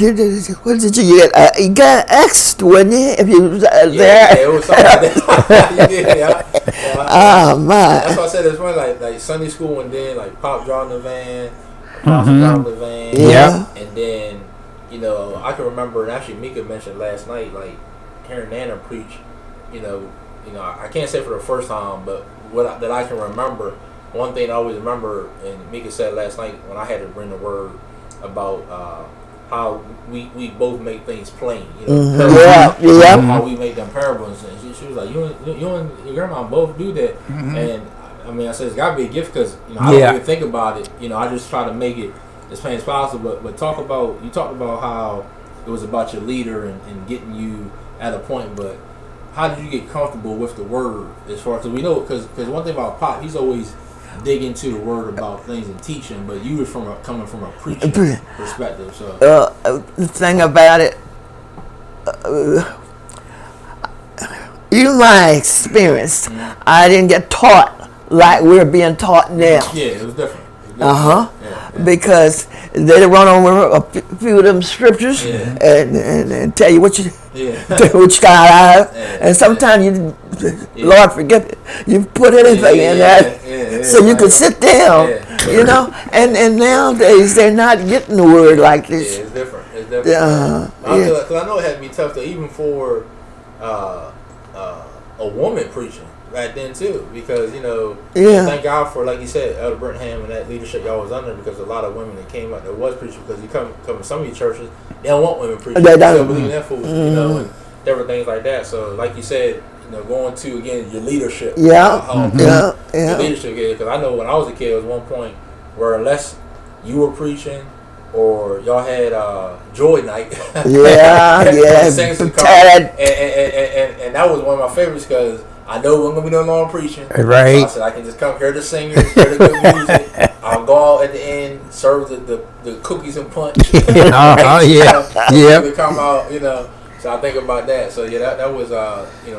did you get? You got asked, wouldn't you, if you was there? Yeah, it was something like that. Yeah. Oh, my. That's why I said it's funny, like Sunday school, and then like Pop driving the van, Apostle driving the van, Yeah. and then I can remember, and actually Mika mentioned last night, like hearing Nana preach. I can't say for the first time, but that I can remember. One thing I always remember, and Mika said last night when I had to bring the word about how we both make things plain. Yeah. How we make them parables, and she was like, "You and your grandma both do that." And I mean, I said it's got to be a gift because I don't even think about it. I just try to make it as plain as possible. But talked about how it was about your leader and getting you at a point, but. How did you get comfortable with the word as far as we know? Because one thing about Pop, he's always dig into the word about things and teaching, but you was coming from a preaching perspective. So The thing about it, even my experience, I didn't get taught like we're being taught now. yeah, it was different. Yeah. Because they run over a few of them scriptures and tell you what you got out of, and sometimes you, Lord forgive it, you put anything in that so you can sit down, and nowadays they're not getting the word like this. Yeah, it's different. Because I know it had to be tough to even for a woman preaching. Right then too, because thank God for, like you said, Elder Brentham and that leadership y'all was under, because a lot of women that came out that was preaching, because you come to some of these churches, they don't want women preaching. They don't believe in that food, and different things like that. So, like you said, going to again your leadership. Your leadership, because I know when I was a kid, there was one point where unless you were preaching or y'all had joy night, singers would come, and that was one of my favorites because. I know we're gonna be no long preaching. Right. So I said I can just come hear the singers, hear the good music. I'll go out at the end, serve the cookies and punch. They come out, So I think about that. So that was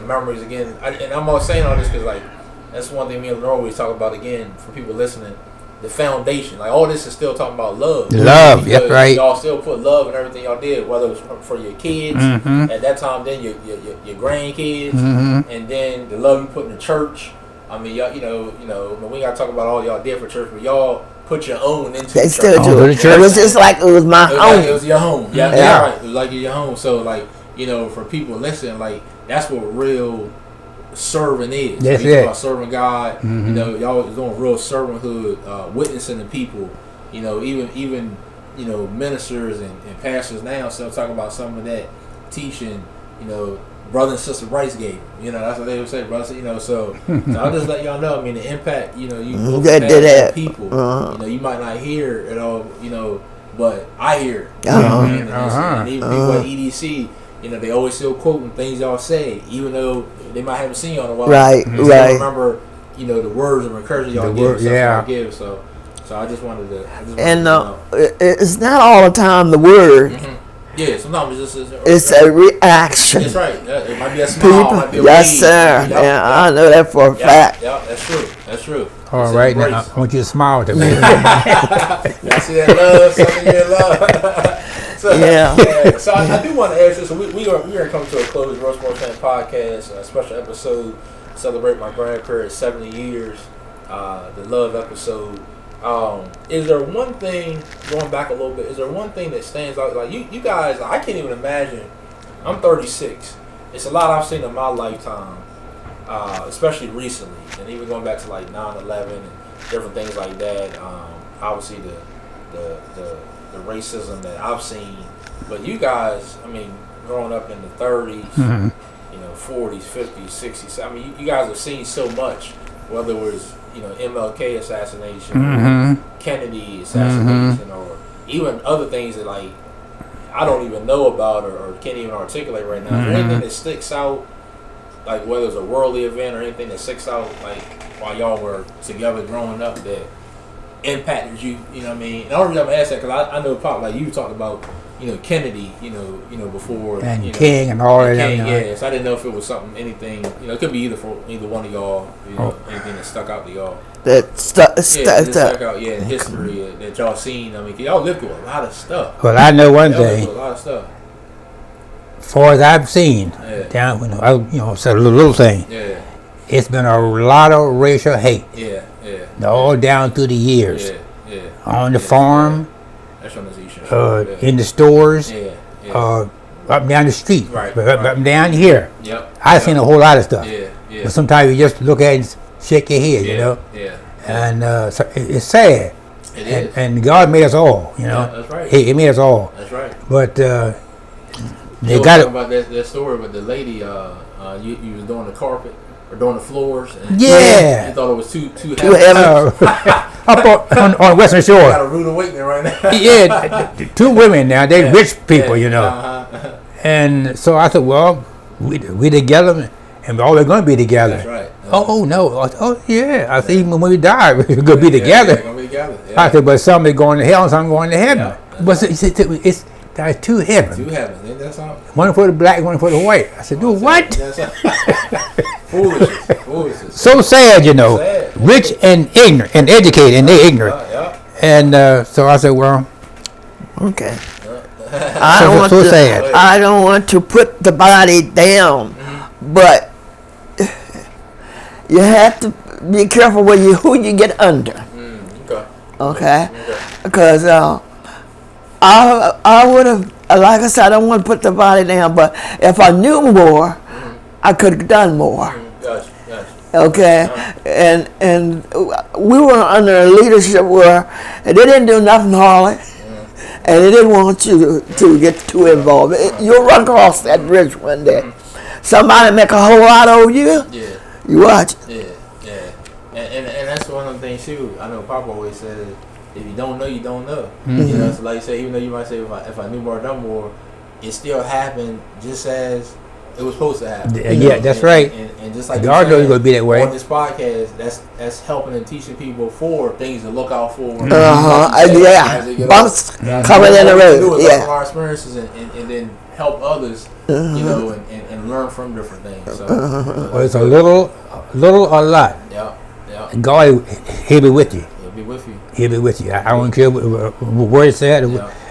memories again. And I'm always saying all this because like that's one thing me and Lenore always talk about again for people listening. The foundation, like all this is still talking about love. Love, yeah, right. Y'all still put love in everything y'all did, whether it was for your kids at that time, then your grandkids, and then the love you put in the church, I mean, y'all, we gotta talk about all y'all did for church, but y'all put your own into They the still church. do. It was just like it was my home. It was your home. Yeah, right. It was like your home. So, like, for people listening, like, that's what real serving is. That's it. It. About serving God. Mm-hmm. Y'all is doing real servanthood, witnessing to people. Even ministers and pastors now still talking about some of that teaching. Brother and sister Brice gave. That's what they would say, brother. So I'll just let y'all know. I mean, the impact. You both have on people. You might not hear it all. But I hear it. And even people at EDC. They always still quoting things y'all say, even though they might haven't seen y'all in a while. Right. Remember, the words of encouragement y'all give. So I just wanted to. It's not all the time the word. Mm-hmm. Yeah, sometimes it's a reaction. That's right. It might be a smile. It might be a yes, wave. sir. Yeah, I know that for a fact. Yeah, that's true. All right, now I want you to smile to me. Y'all see that love? Something you love. So I do want to ask you. So we are coming to a close. Roast More Fan Podcast, a special episode, celebrate my grandparents 70 years. The love episode. Is there one thing, going back a little bit, is there one thing that stands out? Like you guys, I can't even imagine. I'm 36. It's a lot I've seen in my lifetime, especially recently, and even going back to like 9/11 and different things like that. Obviously the racism that I've seen, but you guys, I mean, growing up in the 30s, 40s, 50s, 60s. I mean, you guys have seen so much, whether it was MLK assassination, Kennedy assassination, or even other things that like I don't even know about or can't even articulate right now. Is there anything that sticks out, like whether it's a worldly event or anything that sticks out, like while y'all were together growing up that impacted you? You know what I mean? And the only reason I'm asking because I know probably like you talked about Kennedy, before and King and all that. Yeah. So I didn't know if it was something, anything. It could be either for either one of y'all. Anything that stuck out to y'all. That stuck out. Yeah, in history that y'all seen. I mean, y'all lived through a lot of stuff. Well, I know one thing. A lot of stuff. Far as I've seen, down so little thing. Yeah. It's been a lot of racial hate. Yeah. All down through the years. Yeah. On the farm. That's on the in the stores. Yeah. Up down the street. Right. Up down here. Yep. I've seen a whole lot of stuff. Yeah. But sometimes you just look at it and shake your head, Yeah. And so it's sad. It is. And God made us all, Yeah, that's right. He made us all. That's right. But they got about that story with the lady. You was doing the carpet or doing the floors. And you thought it was too heavy. Up on Western Shore. Got a rude awakening right now. Yeah, two women now. They rich people, And so I said, well, we together, and we're always going to be together. That's right. Oh no! Oh yeah! I said even when we die, we're going to be together. We're going to be together. I said, but some are going to hell, and some going to heaven. But it's there are two heavens. Two heavens. Ain't that something? One for the black, one for the white. I said, dude, what? Foolishness. So sad, Sad. Rich and ignorant, and educated, and they ignorant. And so I said, well, okay. I don't want to put the body down, but you have to be careful who you get under. Okay. Because I would have, like I said, I don't want to put the body down, but if I knew more, I could have done more. Gotcha. Okay, and we were under a leadership where they didn't do nothing hardly, and they didn't want you to get too involved. You'll run across that bridge one day. Somebody make a whole lot of you. Yeah. You watch. Yeah. And that's one of the things too. I know Papa always said, if you don't know, you don't know. So like you say, even though you might say, if I knew more, done more, it still happened just as it was supposed to happen. That's right. And just like God knows it's going to be that way. On this podcast, that's helping and teaching people for things to look out for. Bumps coming in the road. Learn from our experiences and then help others, and learn from different things. So, well, it's a little or a lot. Yeah. God, He'll be with you. He'll be with you. He'll be with you. I don't care what it said,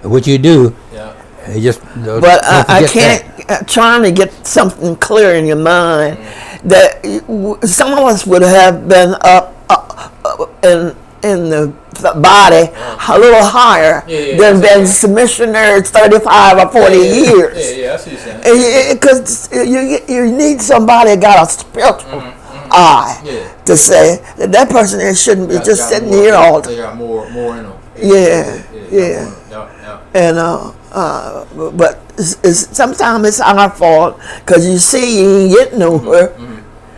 what you do. Yeah. But I can't trying to get something clear in your mind that some of us would have been up in the body a little higher than been missionaries 35 or 40 years. Yeah, I see what you're saying. Because you need somebody that got a spiritual eye to say that person there shouldn't be just sitting here all the time. They got more in them. Yeah. And but sometimes it's our fault because you see you ain't getting nowhere.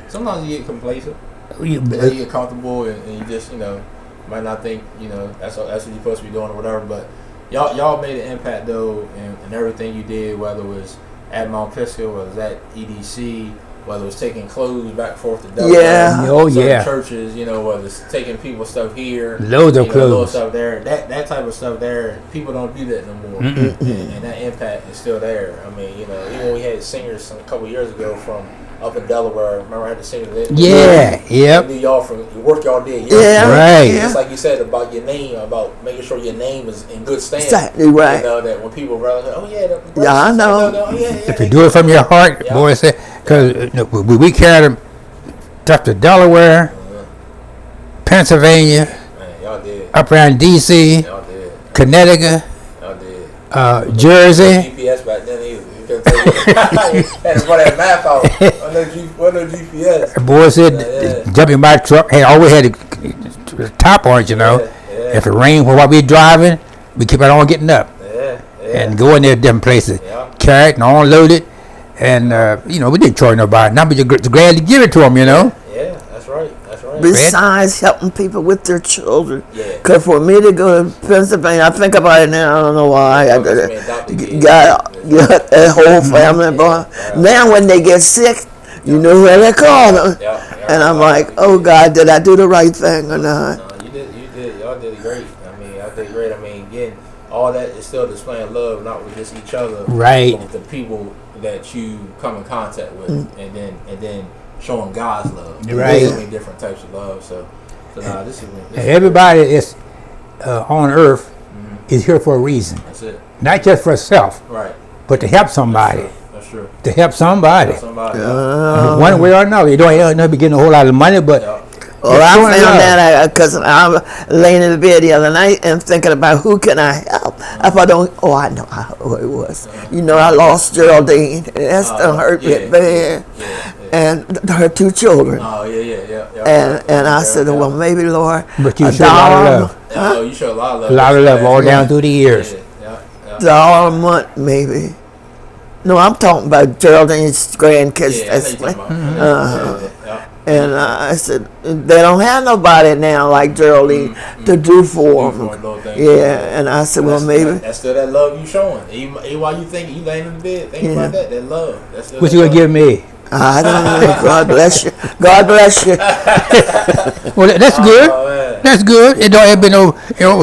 Sometimes you get complacent. You get comfortable and you just might not think that's what you're supposed to be doing or whatever. But y'all made an impact though in everything you did, whether it was at Mount Pisgah, whether it was at EDC, whether it was taking clothes back and forth to Delaware, churches, whether it's taking people's stuff here, loads of clothes, little stuff there, that type of stuff there, people don't do that no more, and that impact is still there. I mean, even when we had singers a couple years ago from up in Delaware, remember I had the singers y'all from the work y'all did, right. Just like you said about your name, about making sure your name is in good standing, exactly right. That when people realize, I know. If you do it from your heart, boy, say. Because we carried them up to Delaware, Pennsylvania, y'all did. Up around D.C., y'all did. Connecticut, y'all did. Jersey. GPS back then either. You couldn't tell you. Had to run that map out. No GPS. Boy said, jump in my truck. Hey, always had the top on it, If it rained while we driving, we keep it on getting up. And going there different places. Carry it and unload it. And, we didn't charge nobody. Now, but you're glad to give it to them, Yeah, that's right. Besides helping people with their children. Because for me to go to Pennsylvania, I think about it now, I don't know why. I got a whole family. Now, when they get sick, you know where they call them. And I'm like, oh, God, did I do the right thing or not? No, you did. Y'all did great. Y'all did great. Again, all that is still displaying love, not with just each other. Right. But with the people that you come in contact with, and then showing God's love. Right. There's so many different types of love. So this is everybody is on earth is here for a reason. That's it. Not just for self, right? But to help somebody. That's true. To help somebody. One way or another. You don't be getting a whole lot of money, but. Well, I found that because I was laying in the bed the other night and thinking about who can I help. If I don't, I know who it was. I lost Geraldine, and that still hurt me bad. And her 2 children. Oh, yeah. And I said, well, maybe, Lord, but you showed a lot of love. Oh, you showed a lot of love. A lot of love all down through the years. $1 a month, maybe. No, I'm talking about Geraldine's grandkids. And I said, they don't have nobody now like Geraldine to do for them. And I said, well, maybe. That's still that love you showing. Even while you think you laying in the bed, think about that love. That's still what you gonna give me? I don't know. God bless you. God bless you. Well, that's good. That's good. It don't have been no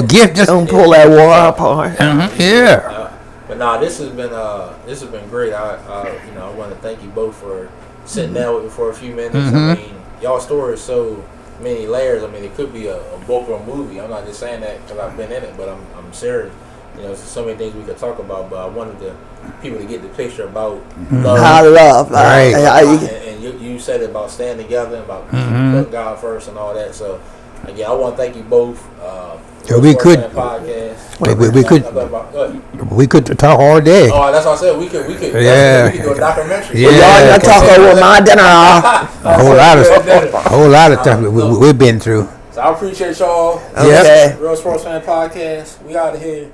gift. Just don't pull that war apart. Yeah. But this has been great. I want to thank you both for sitting down with me for a few minutes. Y'all story is so many layers. It could be a book or a movie. I'm not just saying that because I've been in it, but I'm serious. There's so many things we could talk about, but I wanted people to get the picture about love. How love, right? And you said it about staying together, about putting God first and all that. So again, I want to thank you both. We could talk all day. Oh, that's what I said. We could yeah. We could do a documentary. Yeah, y'all talk over my dinner. A whole lot of stuff we've been through. So I appreciate y'all. Okay. Real Sports Fan Podcast. We out of here.